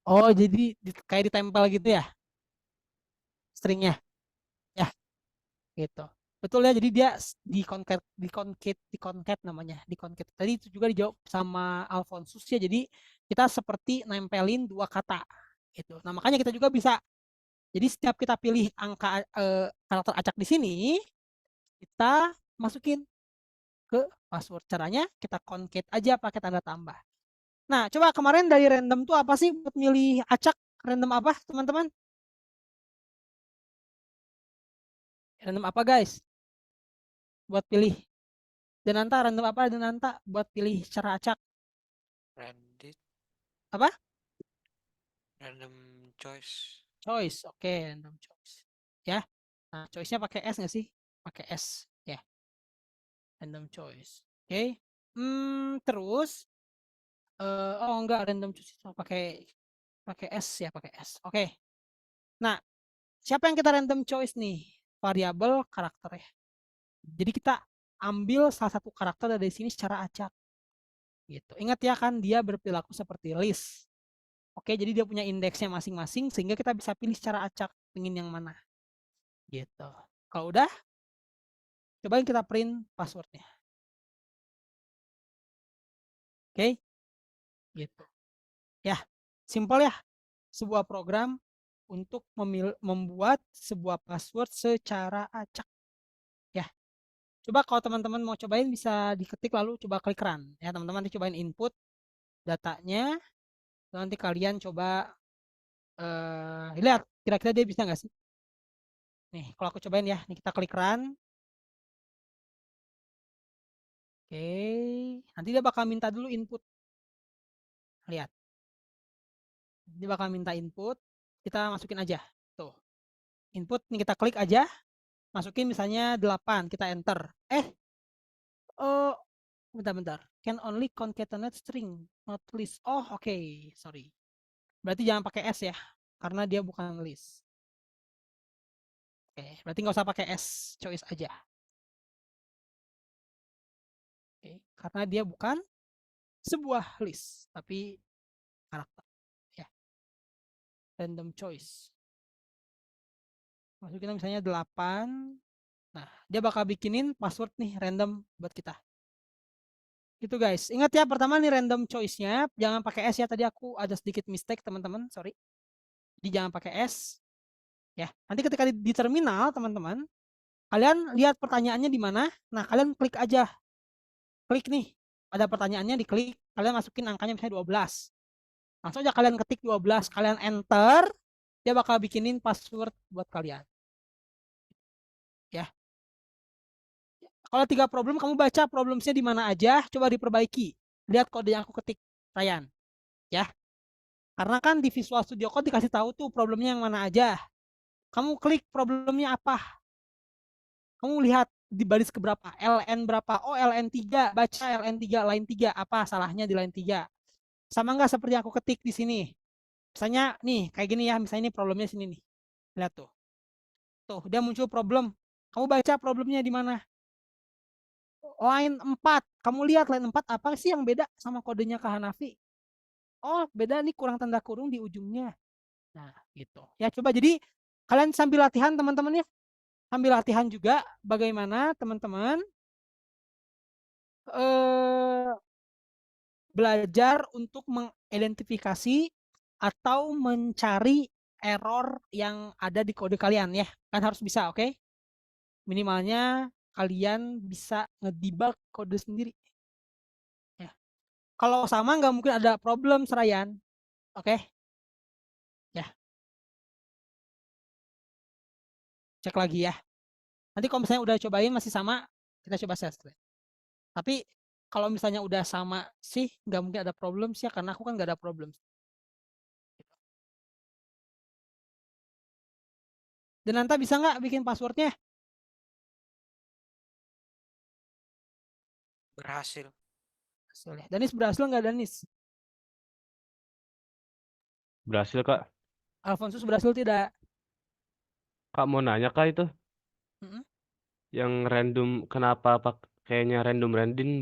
S1: Oh, jadi kayak ditempel gitu ya stringnya, ya gitu. Betul ya. Jadi dia di namanya, di concat. Tadi itu juga dijawab sama Alfonsus ya. Jadi kita seperti nempelin dua kata gitu. Nah makanya kita juga bisa. Jadi setiap kita pilih angka karakter acak di sini, kita masukin ke password. Caranya kita concat aja pakai tanda tambah. Nah, coba kemarin dari random tuh apa sih buat milih acak? Random apa, teman-teman? Random apa, guys? Buat pilih. Denanta, random apa Denanta buat pilih cara acak?
S10: Reddit,
S1: Apa?
S10: random choice.
S1: Choice. Oke, random choice. Ya. Nah, choice-nya pakai S nggak sih? Pakai S. Ya. Random choice. Oke. Terus oh enggak, random choice pakai S ya, pakai S. Oke. Nah, siapa yang kita random choice nih? Variabel karakter ya. Jadi kita ambil salah satu karakter dari sini secara acak. Gitu. Ingat ya kan dia berperilaku seperti list. Oke, jadi dia punya indeksnya masing-masing sehingga kita bisa pilih secara acak ingin yang mana. Gitu. Kalau udah, cobain kita print passwordnya. Oke. Gitu. Ya, simpel ya. Sebuah program untuk membuat sebuah password secara acak. Ya. Coba kalau teman-teman mau cobain bisa diketik lalu coba klik run. Ya, teman-teman nanti cobain input datanya. Nanti kalian coba lihat kira-kira dia bisa nggak sih? Nih, kalau aku cobain ya, nih kita klik run. Oke, nanti dia bakal minta dulu input. Lihat. Dia bakal minta input, kita masukin aja. Tuh. Input nih kita klik aja, masukin misalnya 8, kita enter. Oh, bentar. Can only concatenate string, not list. Oh, oke, sorry. Berarti jangan pakai S ya, karena dia bukan list. Oke, berarti nggak usah pakai S, choice aja. Oke, karena dia bukan sebuah list, tapi karakter. Ya, random choice. Masukin misalnya 8. Nah, dia bakal bikinin password nih random buat kita. Gitu guys. Ingat ya, pertama nih random choice-nya jangan pakai S ya. Tadi aku ada sedikit mistake teman-teman, sorry. Jadi jangan pakai S. Ya. Nanti ketika di terminal teman-teman, kalian lihat pertanyaannya di mana. Nah, kalian klik aja. Klik nih. Ada pertanyaannya diklik, kalian masukin angkanya misalnya 12. Langsung aja kalian ketik 12, kalian enter, dia bakal bikinin password buat kalian. Ya. Kalau 3 problem kamu baca problemnya di mana aja, coba diperbaiki. Lihat kode yang aku ketik, Ryan. Ya. Karena kan di Visual Studio Code dikasih tahu tuh problemnya yang mana aja. Kamu klik problemnya apa. Kamu lihat di baris keberapa, LN berapa. Oh, LN3, baca LN3, line 3. Apa salahnya di line 3? Sama nggak seperti yang aku ketik di sini? Misalnya nih, kayak gini ya. Misalnya ini problemnya sini nih. Lihat tuh. Tuh, dia muncul problem. Kamu baca problemnya di mana? Line 4. Kamu lihat line 4 apa sih yang beda sama kodenya ke Hanafi? Oh, beda nih kurang tanda kurung di ujungnya. Nah, gitu. Ya, coba jadi kalian sambil latihan teman-teman ya. Sambil latihan juga bagaimana teman-teman belajar untuk mengidentifikasi atau mencari error yang ada di kode kalian ya. Kan harus bisa, oke? Minimalnya kalian bisa ngedebug kode sendiri. Ya. Kalau sama nggak mungkin ada problem, Serayan. Oke? Ya. Cek lagi ya. Nanti kalau misalnya udah cobain masih sama, kita coba set. Tapi kalau misalnya udah sama sih, nggak mungkin ada problem sih ya, karena aku kan nggak ada problem. Dan nanti bisa nggak bikin passwordnya?
S10: Berhasil.
S1: berhasil ya. Danis berhasil nggak Danis?
S3: Berhasil, Kak.
S1: Alfonsus berhasil tidak?
S3: Kak mau nanya, Kak, itu
S1: Mm-mm.
S3: yang random, kenapa kayaknya random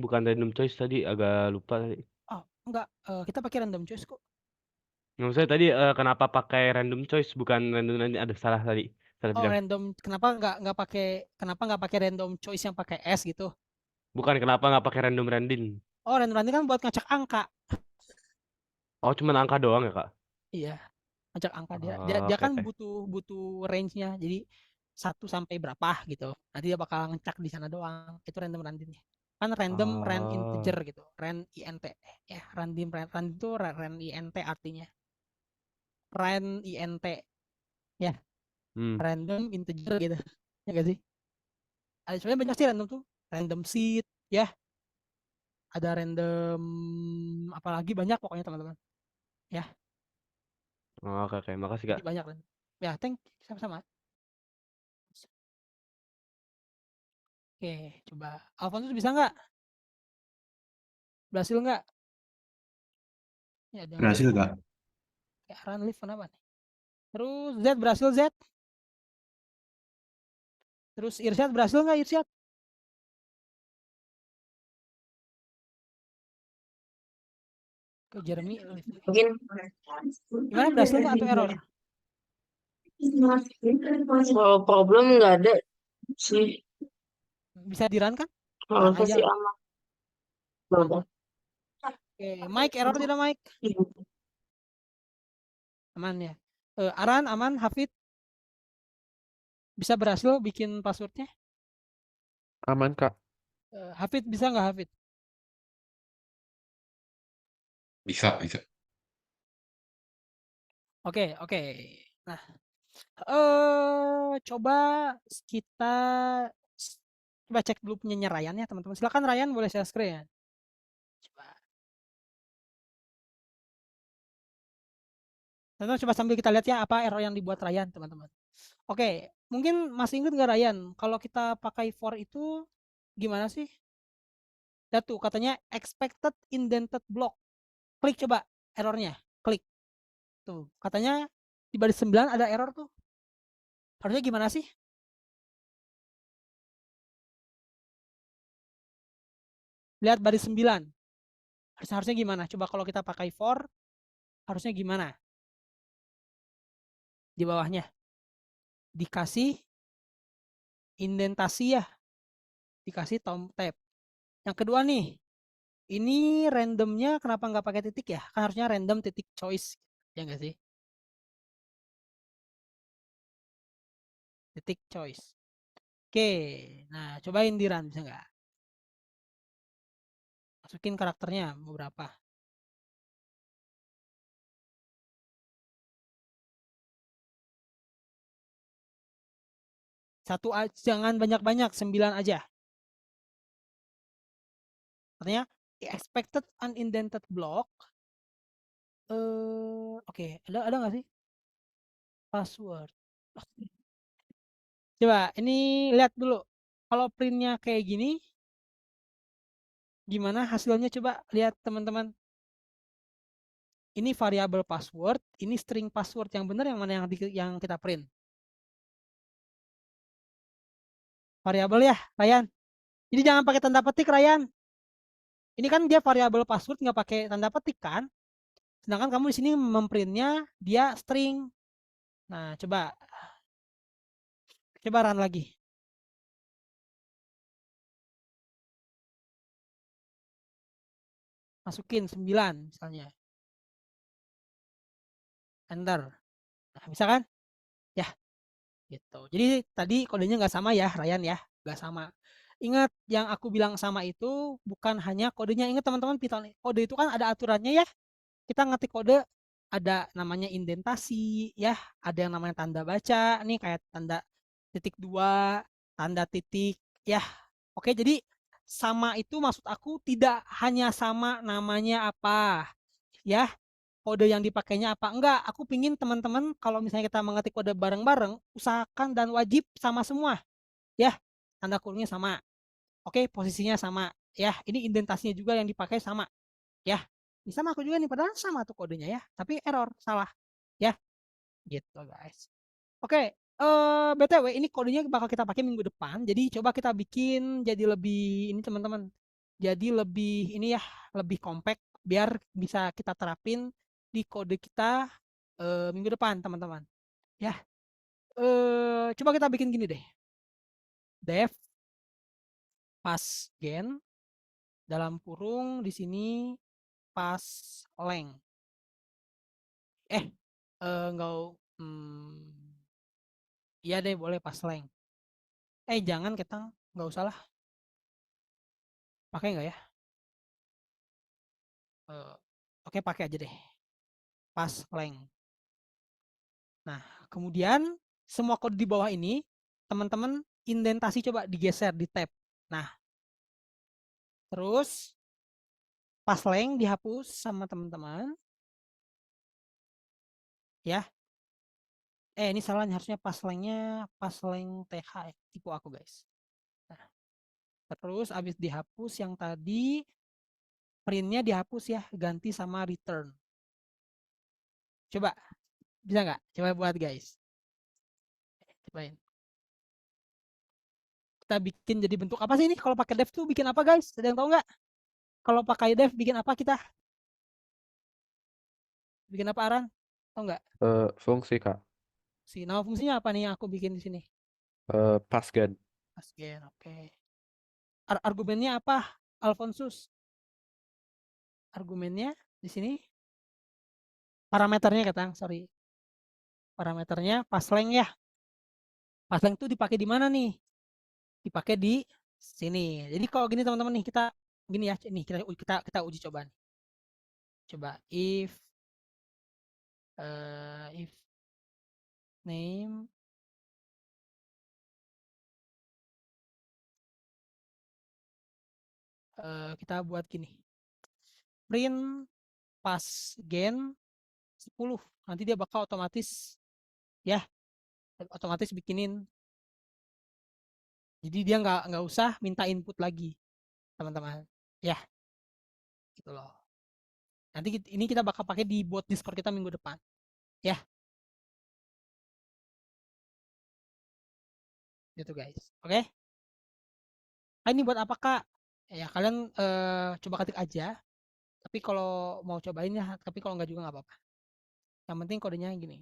S3: bukan random choice tadi, agak lupa tadi.
S1: Oh enggak, kita pakai random choice kok.
S3: Nggak usah tadi, kenapa pakai random choice bukan random random, ada salah tadi. Salah
S1: Oh
S3: bilang.
S1: random, kenapa nggak pakai random choice yang pakai S gitu?
S3: Bukan kenapa nggak pakai random random.
S1: Oh random kan buat ngacak angka.
S3: Oh, cuma angka doang ya, Kak?
S1: Iya, ngacak angka dia
S3: Oh, oke,
S1: kan
S3: oke.
S1: butuh range-nya. Jadi 1 sampai berapa gitu. Nanti dia bakal ngecak di sana doang. Itu random randomnya. Kan random ran
S3: Oh.
S1: integer gitu. Ran int. Ya, random itu ran int artinya. Ran int. Ya, random integer gitu. Ya gak sih? Ada sebenarnya banyak sih random tuh. Random seed ya. Ada random apalagi banyak pokoknya teman-teman. Ya.
S3: Oh, oke, oke. Makasih, Kak.
S1: Jadi banyak kan. Ya, thank sama-sama. Oke, coba. Alfonso bisa nggak? Berhasil nggak? Ya, ada yang
S9: Berhasil
S1: live.
S9: Kak.
S1: Ya, Aran live kenapa nih? Terus Z berhasil Z? Terus Irsyad berhasil nggak Irsyad? Ke Jeremy live.
S8: Mungkin
S1: Gimana berhasil nggak atau error?
S8: kalau problem nggak ada sih.
S1: Bisa di-run kan?
S8: Kalau
S1: Run aja.
S8: sih aman. Bagus.
S1: Oke, Mike error tidak Mike? Aman ya. Aran aman, Hafid bisa berhasil bikin passwordnya?
S7: Aman, Kak.
S1: Hafid bisa nggak Hafid?
S2: Bisa, bisa.
S1: Oke, oke. Nah, coba kita coba cek dulu punya Ryan ya teman-teman. Silakan Ryan, boleh share screen. Coba. Teman-teman coba sambil kita lihat ya apa error yang dibuat Ryan teman-teman. Oke, mungkin masih ingat nggak Ryan? Kalau kita pakai for itu gimana sih? Lihat tuh katanya expected indented block. Klik coba errornya, klik. Tuh, katanya di baris 9 ada error tuh. Harusnya gimana sih? Lihat baris 9. Harusnya gimana? Coba kalau kita pakai for, harusnya gimana? Di bawahnya. Dikasih indentasi ya. Dikasih tom tab. Yang kedua nih. Ini randomnya kenapa nggak pakai titik ya? Kan harusnya random titik choice. Ya nggak sih? Titik choice. Oke. Nah, cobain di run. Bisa nggak? Masukin karakternya beberapa. Satu aja, jangan banyak-banyak, 9 aja. Artinya expected unindented block. Oke, ada nggak sih? Password. Coba ini lihat dulu. Kalau printnya kayak gini, gimana hasilnya? Coba lihat teman-teman. Ini variabel password, ini string password. Yang benar yang mana yang kita print? Variabel ya, Ryan. Jadi jangan pakai tanda petik, Ryan. Ini kan dia variabel password nggak pakai tanda petik kan? Sedangkan kamu di sini memprintnya dia string. Nah, coba run lagi. Masukin 9 misalnya. Enter. Nah, bisa kan? Ya, gitu. Jadi tadi kodenya nggak sama ya, Ryan ya, nggak sama. Ingat yang aku bilang sama itu bukan hanya kodenya. Ingat teman-teman, Python kode itu kan ada aturannya ya. Kita ngetik kode ada namanya indentasi ya, ada yang namanya tanda baca nih kayak tanda titik 2, tanda titik ya. Oke, jadi sama itu maksud aku tidak hanya sama namanya apa ya, kode yang dipakainya apa. Enggak, aku pingin teman-teman kalau misalnya kita mengetik kode bareng-bareng, usahakan dan wajib sama semua ya, tanda kurungnya sama. Oke, posisinya sama. Ya, ini indentasinya juga yang dipakai sama. Ya, ini sama aku juga nih, padahal sama tuh kodenya ya. Tapi error, salah. Ya, gitu guys. Oke, BTW ini kodenya bakal kita pakai minggu depan. Jadi coba kita bikin jadi lebih ini teman-teman. Jadi lebih ini ya, lebih compact biar bisa kita terapin di kode kita minggu depan teman-teman. Ya, coba kita bikin gini deh. Def passgen dalam kurung di sini pas length. Enggak, iya deh boleh pas length. Jangan ketang, nggak usah lah. Pakai nggak ya? Oke, pakai aja deh. Pas length. Nah, kemudian semua kode di bawah ini, teman-teman indentasi coba digeser di tab. Nah, terus pas length dihapus sama teman-teman. Ya. Ini salahnya, harusnya pas length-nya pas length TH ya. Tipu aku guys. Nah, terus abis dihapus yang tadi printnya dihapus ya, ganti sama return. Coba, bisa nggak? Coba buat guys. Cobain. Kita bikin jadi bentuk apa sih ini? Kalau pakai dev tuh bikin apa guys? Ada yang tahu nggak? Kalau pakai dev bikin apa kita? Bikin apa Aran? Tahu nggak?
S7: Fungsi Kak.
S1: Nah, fungsinya apa nih yang aku bikin di sini?
S7: Passgen.
S1: Passgen, oke. Argumennya apa? Alfonsus. Argumennya di sini parameternya katang, sorry. Parameternya passlength ya. Passlength itu dipakai di mana nih? Dipakai di sini. Jadi kalau gini teman-teman nih, kita gini ya, nih kita uji coba nih. Coba if name kita buat gini. Print passgen 10. Nanti dia bakal otomatis ya, otomatis bikinin. Jadi dia nggak usah minta input lagi, teman-teman. Ya, gitu loh. Nanti ini kita bakal pakai di bot Discord kita minggu depan. Ya. Gitu guys. Oke? Ini buat apa Kak? Ya kalian coba ketik aja. Tapi kalau mau cobain ya, tapi kalau nggak juga nggak apa-apa. Yang penting kodenya gini.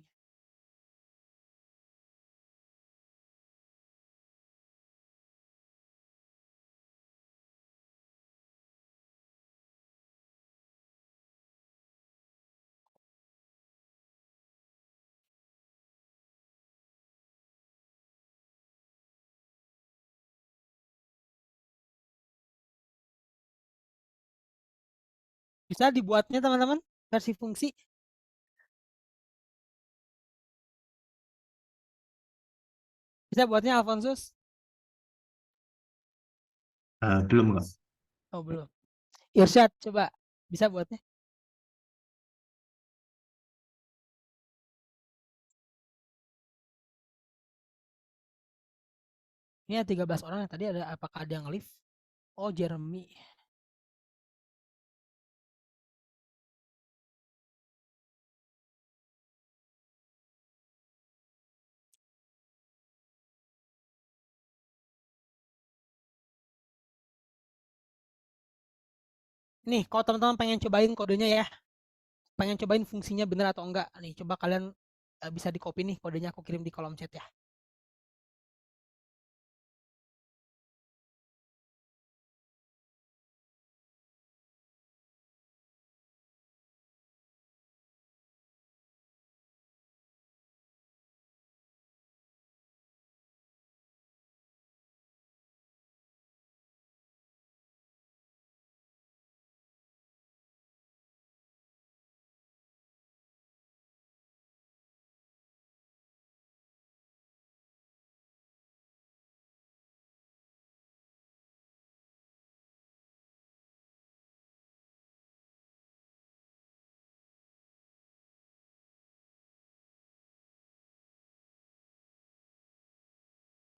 S1: Bisa dibuatnya teman-teman versi fungsi. Bisa buatnya Alfonsus?
S9: Belum Kak.
S1: Oh belum. Irsyad coba bisa buatnya. Ini ada 13 orang yang tadi ada, apakah ada yang live? Oh Jeremy. Nih, kalau teman-teman pengen cobain kodenya ya, pengen cobain fungsinya bener atau enggak, nih coba kalian bisa di copy nih kodenya, aku kirim di kolom chat ya.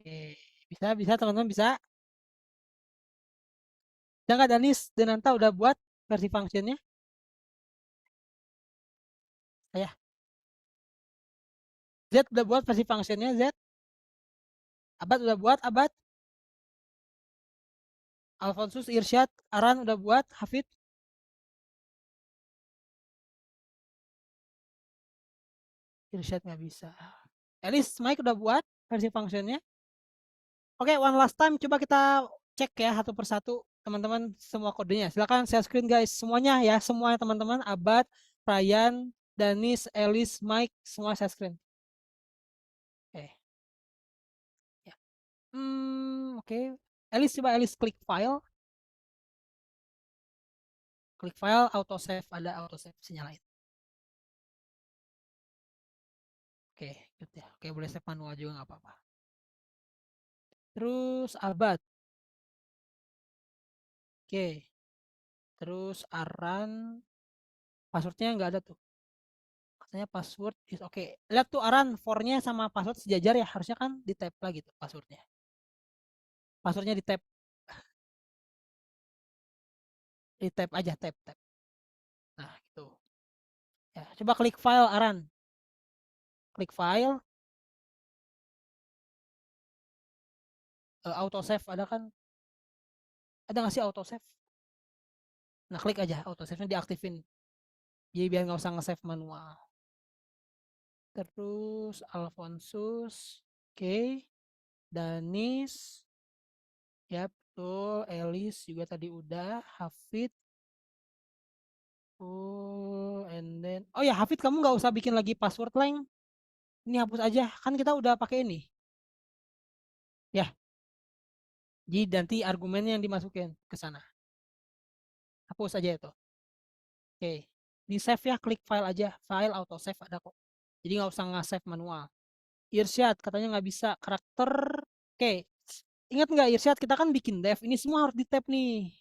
S1: Oke, bisa teman-teman bisa. Jangan Danis Denanta udah buat versi functionnya? Ayah. Z udah buat versi functionnya Z? Abad udah buat Abad? Alfonsus, Irsyad, Aran udah buat? Hafid? Irsyad nggak bisa. Elis, Mike udah buat versi functionnya? Oke, one last time coba kita cek ya satu persatu teman-teman semua kodenya. Silakan share screen guys semuanya ya, semuanya teman-teman. Abad, Ryan, Danis, Elis, Mike, semua share screen. Oke. Ya. Oke. Elis coba Elis klik file. Klik file, auto save, ada auto save nyalain. Oke, gitu ya. Oke, boleh save manual juga nggak apa-apa. Terus Abad. Oke. Terus Aran, passwordnya nggak ada tuh. Katanya password is oke. Lihat tuh Aran, for-nya sama password sejajar ya. Harusnya kan di tab lagi tuh passwordnya. Passwordnya di tab. Di tab aja, tab. Nah, gitu. Ya, coba klik file Aran. Klik file. Auto save ada kan? Ada nggak sih auto save? Nah, klik aja auto save-nya diaktifin. Jadi biar nggak usah nge-save manual. Terus Alfonsus, oke. Danis, ya betul. Elis juga tadi udah. Hafid. And then, oh ya Hafid kamu nggak usah bikin lagi password Leng. Ini hapus aja, kan kita udah pakai ini. Ya. Jadi nanti argumennya yang dimasukin ke sana. Hapus aja itu. Oke. Di save ya, klik file aja. File auto save ada kok. Jadi nggak usah nge-save manual. Irsyad katanya nggak bisa karakter. Oke. Ingat nggak Irsyad kita kan bikin dev. Ini semua harus di tab nih.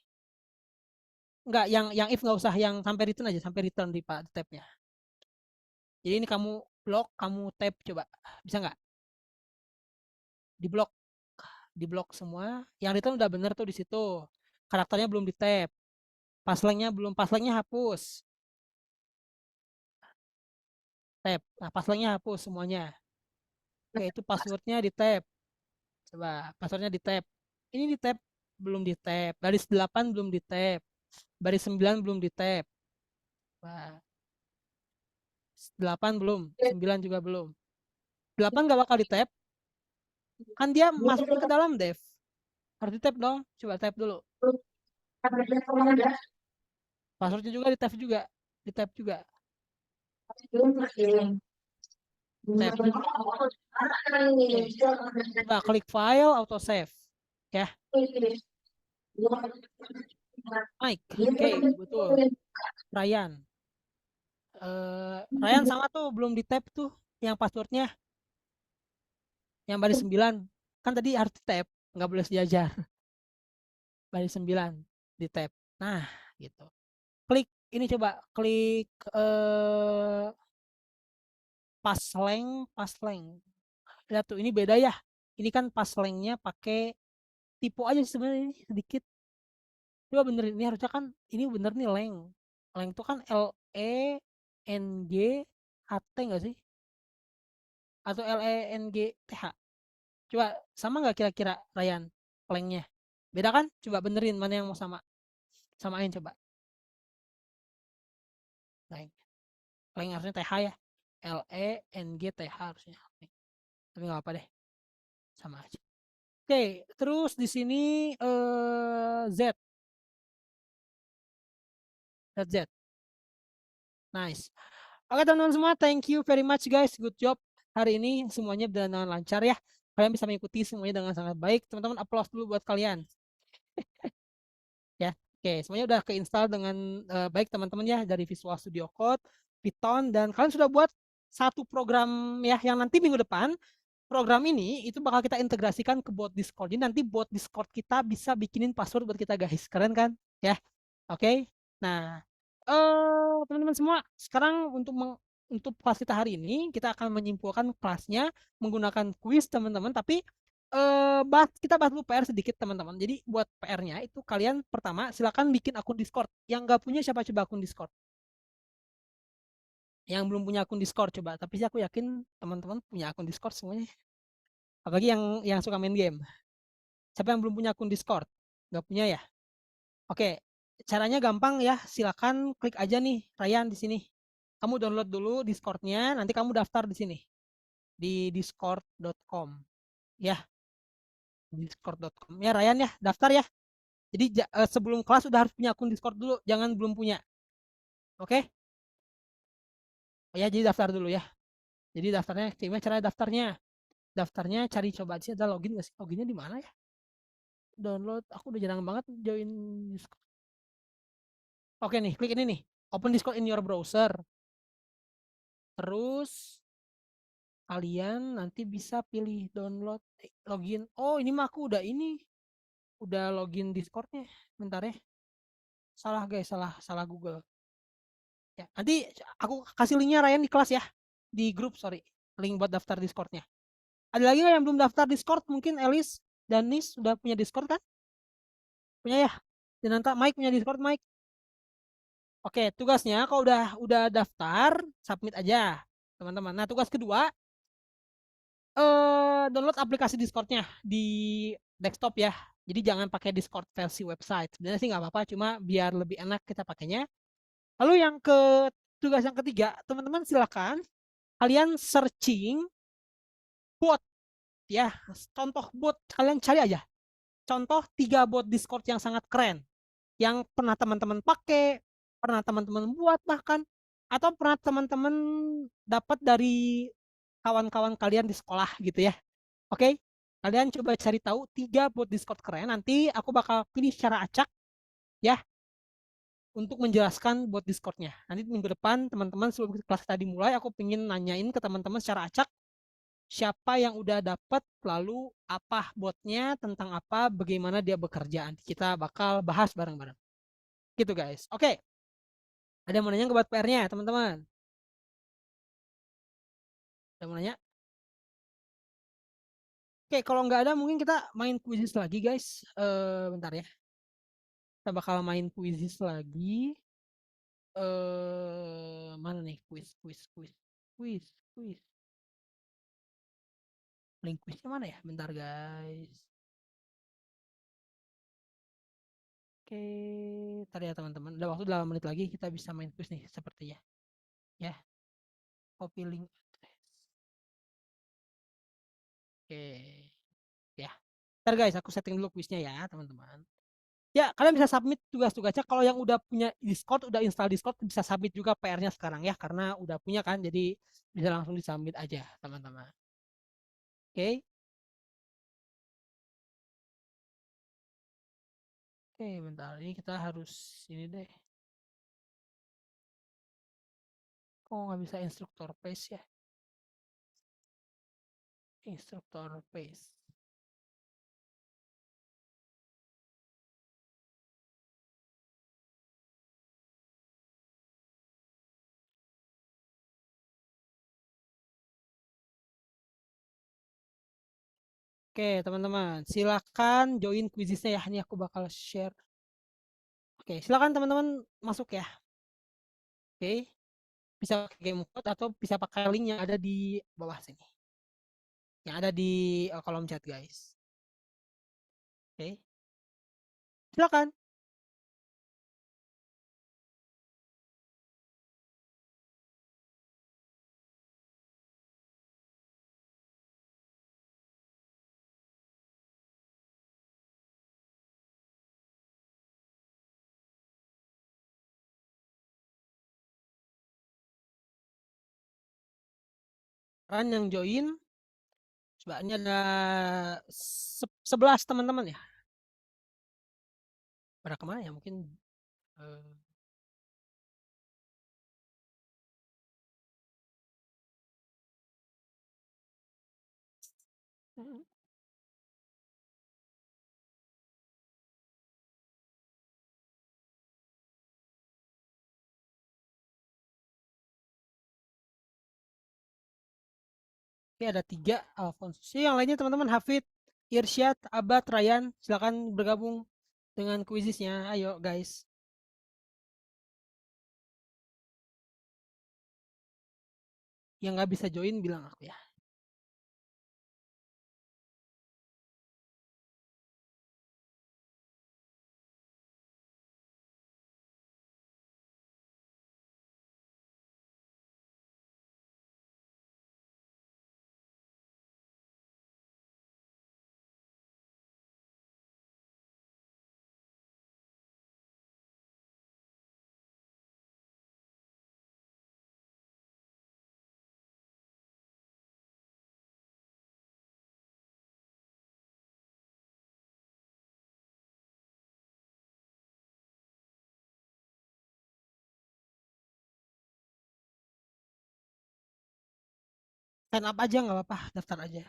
S1: Enggak, yang if nggak usah, yang sampai return aja, sampai return di tabnya. Jadi ini kamu blok, kamu tab coba. Bisa nggak? Di blok semua. Yang return udah bener tuh di situ. Karakternya belum di tab. Paslengnya belum, paslengnya hapus. Tab. Nah, paslengnya hapus semuanya. Oke, itu passwordnya di tab. Coba, passwordnya di tab. Ini di tab, belum di tab. Baris 8 belum di tab. Baris 9 belum di tab. Wah. 8 belum, 9 juga belum. 8 nggak bakal di tab. Kan dia masuk ke dalam dev. Harus di tab dong. Coba tab dulu. Passwordnya juga di tab juga. Di tab juga. Tab. Coba klik file, auto save. Ya. Mike. Oke, betul. Ryan. Ryan sama tuh, belum di tab tuh. Yang passwordnya. Yang baris 9. Kan tadi harus di tab. Nggak boleh sejajar. Baris 9. Di tab. Nah, gitu. Klik. Ini coba. Klik. Pasleng. Lihat tuh, ini beda ya. Ini kan paslengnya pakai tipe aja sebenarnya sedikit. Coba benerin, ini harusnya kan ini bener nih leng. Leng itu kan LENGHT nggak sih? Atau LENGTH? Coba sama nggak kira-kira Ryan lengnya? Beda kan? Coba benerin mana yang mau sama. Samain coba. Leng. Leng harusnya TH ya. LENGTH harusnya. Tapi nggak apa deh. Sama aja. Oke, terus di sini Z. Z. Nice. Oke teman-teman semua, thank you very much guys. Good job. Hari ini semuanya berjalan dengan lancar ya. Kalian bisa mengikuti semuanya dengan sangat baik. Teman-teman applause dulu buat kalian. Ya, oke, semuanya udah keinstall dengan baik teman-teman ya, dari Visual Studio Code, Python, dan kalian sudah buat satu program ya yang nanti minggu depan program ini itu bakal kita integrasikan ke bot Discord. Jadi nanti bot Discord kita bisa bikinin password buat kita guys. Keren kan? Ya. Oke. Nah, teman-teman semua, sekarang untuk kelas kita hari ini kita akan menyimpulkan kelasnya menggunakan kuis teman-teman, tapi Kita bahas dulu PR sedikit teman-teman. Jadi buat PR-nya itu kalian pertama silakan bikin akun Discord. Yang nggak punya siapa coba akun Discord? Yang belum punya akun Discord coba. Tapi sih aku yakin teman-teman punya akun Discord semuanya. Apalagi yang suka main game. Siapa yang belum punya akun Discord? Nggak punya ya? Oke, caranya gampang ya. Silakan klik aja nih Ryan di sini. Kamu download dulu Discord-nya, nanti kamu daftar di sini di discord.com ya. Discord.com ya Ryan ya, daftar ya. Jadi sebelum kelas udah harus punya akun Discord dulu, jangan belum punya. Oke? Oh ya, jadi daftar dulu ya. Jadi daftarnya, gimana cara daftarnya? Daftarnya cari coba sih ada login nggak sih? Loginnya di mana ya? Download, aku udah jarang banget join Discord. Oke nih, klik ini nih. Open Discord in your browser. Terus kalian nanti bisa pilih download login. Oh, ini mah aku udah ini. Udah login Discordnya. Bentar ya. Salah guys, salah Google. Ya, nanti aku kasih linknya Ryan di kelas ya. Di grup, sorry. Link buat daftar Discordnya. Ada lagi nggak yang belum daftar Discord? Mungkin Elis dan Nis udah punya Discord kan? Punya ya? Dan nanti Mike punya Discord, Mike. Oke, tugasnya kalau udah daftar, submit aja, teman-teman. Nah, tugas kedua, download aplikasi Discordnya di desktop ya. Jadi jangan pakai Discord versi website. Sebenarnya sih nggak apa-apa, cuma biar lebih enak kita pakainya. Lalu tugas yang ketiga, teman-teman silakan kalian searching bot ya. Contoh bot kalian cari aja. Contoh 3 bot Discord yang sangat keren, yang pernah teman-teman pakai, pernah teman-teman buat bahkan, atau pernah teman-teman dapat dari kawan-kawan kalian di sekolah gitu ya. Oke, kalian coba cari tahu 3 bot Discord keren. Nanti aku bakal pilih secara acak ya untuk menjelaskan bot Discordnya. Nanti minggu depan teman-teman sebelum kelas tadi mulai, aku pengen nanyain ke teman-teman secara acak siapa yang udah dapat, lalu apa botnya, tentang apa, bagaimana dia bekerja. Nanti kita bakal bahas bareng-bareng. Gitu guys. Oke. Ada yang mau nanya ke buat PR-nya teman-teman? Ada yang mau nanya? Oke, kalau nggak ada mungkin kita main quizzes lagi guys. Bentar ya. Kita bakal main quizzes lagi. Mana nih quiz. Link quiznya mana ya? Bentar guys. Oke, tadi ya teman-teman. Udah waktu 8 menit lagi kita bisa main quiz nih sepertinya. Ya. Copy link address. Oke. Ya. Ntar guys, aku setting dulu quiznya ya, teman-teman. Ya, kalian bisa submit tugas-tugasnya. Kalau yang udah punya Discord, udah install Discord, bisa submit juga PR-nya sekarang ya, karena udah punya kan, jadi bisa langsung disubmit aja, teman-teman. Oke. Oke, bentar. Ini kita harus ini deh. Kok nggak bisa instruktur paste ya? Instruktur paste. Oke, teman-teman, silakan join quizisnya ya. Ini aku bakal share. Oke, silakan teman-teman masuk ya. Oke, bisa pakai game code atau bisa pakai link yang ada di bawah sini. Yang ada di kolom chat, guys. Oke. Silakan. Run yang join. Coba ini ada 11 teman-teman ya. Pada kemana ya? Mungkin Oke, ada 3 Alfonso. Yang lainnya teman-teman Hafid, Irsyad, Abad, Ryan, silakan bergabung dengan kuisisnya. Ayo guys. Yang nggak bisa join bilang aku ya. Sign up aja nggak apa-apa, daftar aja.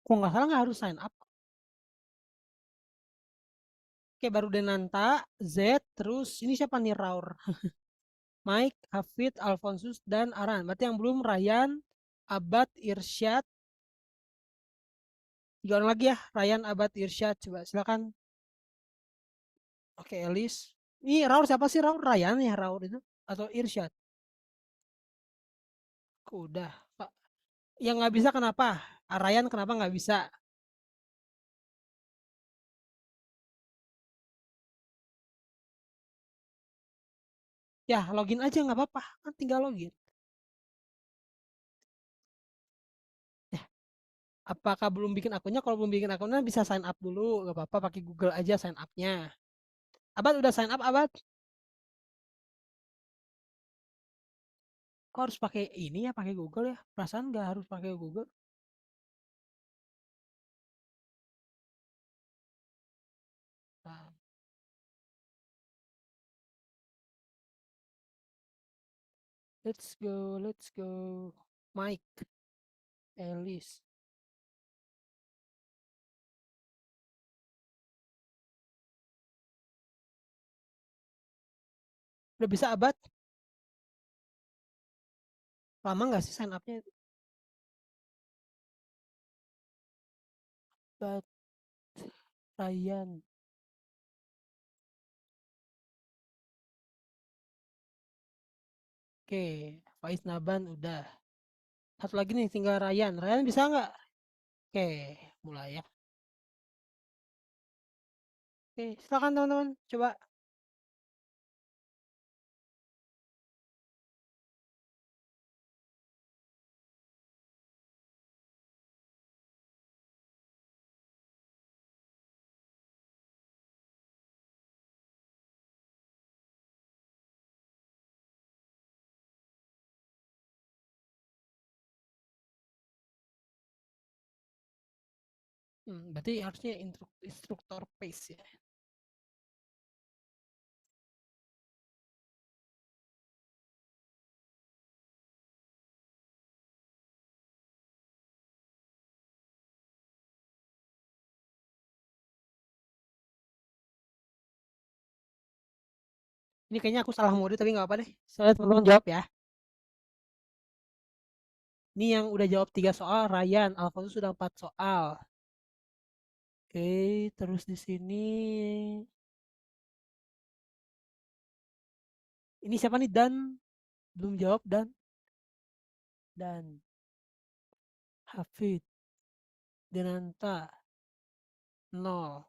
S1: Kok nggak salah nggak harus sign up. Oke, baru Denanta, Z, terus ini siapa nih Raur? Mike, Hafid, Alfonsus, dan Aran. Berarti yang belum Ryan, Abad, Irsyad. 3 orang lagi ya, Ryan, Abad, Irsyad. Coba silakan. Oke, Elis. Ini Raur siapa sih Raur? Ryan ya Raur itu? Atau Irsyad? Udah, Pak. Yang nggak bisa kenapa? Ryan kenapa nggak bisa? Ya, login aja nggak apa-apa. Kan tinggal login. Ya, apakah belum bikin akunnya? Kalau belum bikin akunnya bisa sign up dulu. Nggak apa-apa, pakai Google aja sign up-nya. Abad udah sign up, Abad? Kok harus pakai ini ya, pakai Google ya? Perasaan nggak harus pakai Google. Nah, let's go, let's go. Mike, Elis. Udah bisa Abad? Lama nggak sih sign up-nya? Abad, Ryan. Oke, Faiz Naban udah. Satu lagi nih tinggal Ryan. Ryan bisa nggak? Oke, mulai ya. Oke, silakan teman-teman. Coba. Berarti harusnya instruktur pace ya. Ini kayaknya aku salah mode tapi nggak apa deh. Soalnya teman-teman jawab ya. Ini yang udah jawab 3 soal Ryan, Alfonso sudah 4 soal. Oke, terus di sini ini siapa nih Dan? Belum jawab Dan Hafid Denanta 0.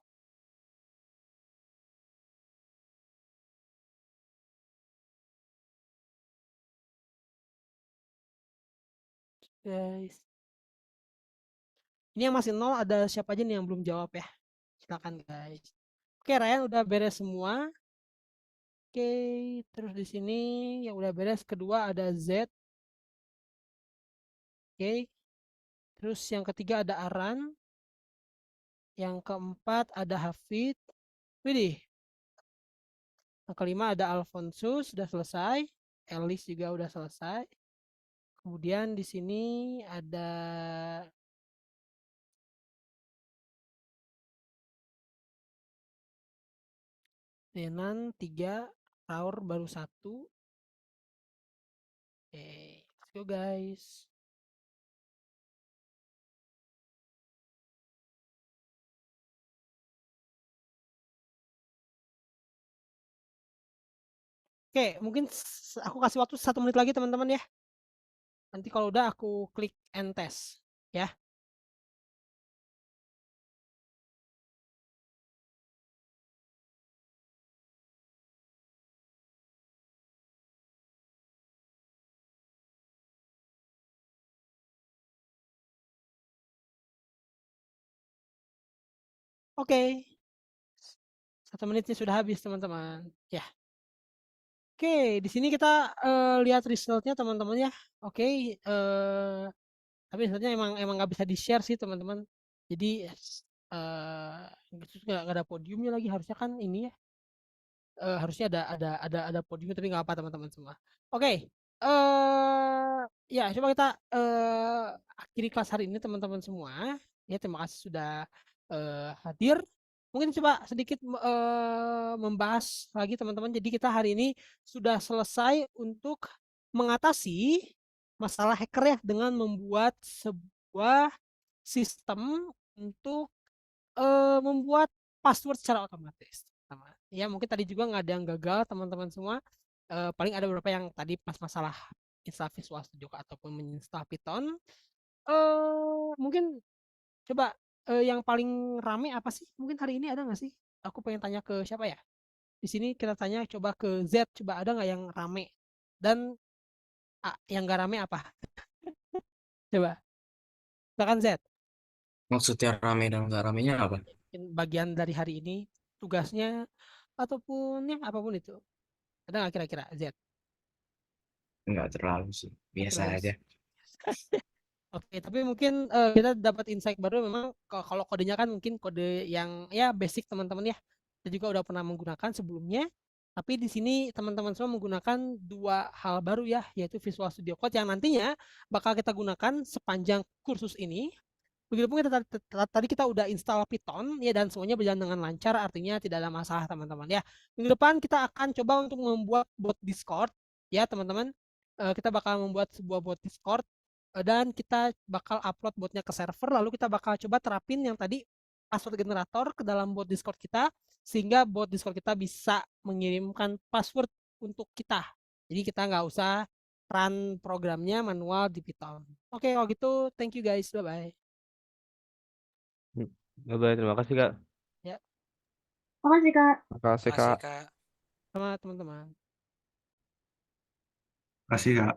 S1: Guys. Ini yang masih 0 ada siapa aja nih yang belum jawab ya? Silakan guys. Oke, Ryan udah beres semua. Oke, terus di sini yang udah beres kedua ada Z. Oke. Terus yang ketiga ada Aran. Yang keempat ada Hafid. Widih. Yang kelima ada Alfonsus sudah selesai. Elis juga udah selesai. Kemudian di sini ada Denan 3, Raur baru 1. Oke, let's go guys. Oke, mungkin aku kasih waktu 1 menit lagi teman-teman ya. Nanti kalau udah aku klik end test ya. Oke. 1 menitnya sudah habis teman-teman. Ya. Oke, di sini kita lihat resultnya teman-teman ya. Oke, tapi resultnya emang nggak bisa di-share sih teman-teman. Jadi nggak ada podiumnya lagi, harusnya kan ini ya. Harusnya ada podiumnya tapi nggak apa teman-teman semua. Oke, ya coba kita akhiri kelas hari ini teman-teman semua. Ya terima kasih sudah hadir. Mungkin coba sedikit membahas lagi teman-teman. Jadi kita hari ini sudah selesai untuk mengatasi masalah hacker ya dengan membuat sebuah sistem untuk membuat password secara otomatis. Ya mungkin tadi juga nggak ada yang gagal teman-teman semua. Paling ada beberapa yang tadi pas masalah install Visual Studio ataupun menginstal Python. Mungkin coba yang paling rame apa sih? Mungkin hari ini ada nggak sih? Aku pengen tanya ke siapa ya? Di sini kita tanya coba ke Z, coba ada nggak yang rame? Dan yang nggak rame apa? Coba, silakan Z.
S5: Maksudnya rame dan nggak ramenya apa?
S1: Mungkin bagian dari hari ini tugasnya ataupun ya apapun itu. Ada nggak kira-kira Z?
S5: Nggak terlalu sih, biasa
S1: Terlalu
S5: aja.
S1: Oke, tapi mungkin kita dapat insight baru memang kalau kodenya kan mungkin kode yang ya basic teman-teman ya. Kita juga udah pernah menggunakan sebelumnya. Tapi di sini teman-teman semua menggunakan 2 hal baru ya, yaitu Visual Studio Code yang nantinya bakal kita gunakan sepanjang kursus ini. Begitupun tadi kita udah install Python ya dan semuanya berjalan dengan lancar, artinya tidak ada masalah teman-teman ya. Minggu depan kita akan coba untuk membuat bot Discord ya teman-teman. Kita bakal membuat sebuah bot Discord dan kita bakal upload botnya ke server, lalu kita bakal coba terapin yang tadi password generator ke dalam bot Discord kita sehingga bot Discord kita bisa mengirimkan password untuk kita. Jadi kita nggak usah run programnya manual di Python. Oke, kalau gitu thank you guys, bye bye.
S3: Bye-bye, terima kasih Kak.
S1: Ya,
S11: Makasih, Kak.
S7: Makasih,
S10: Makasih,
S7: Kak.
S10: Kak.
S1: sama teman-teman.
S9: Kasih Kak.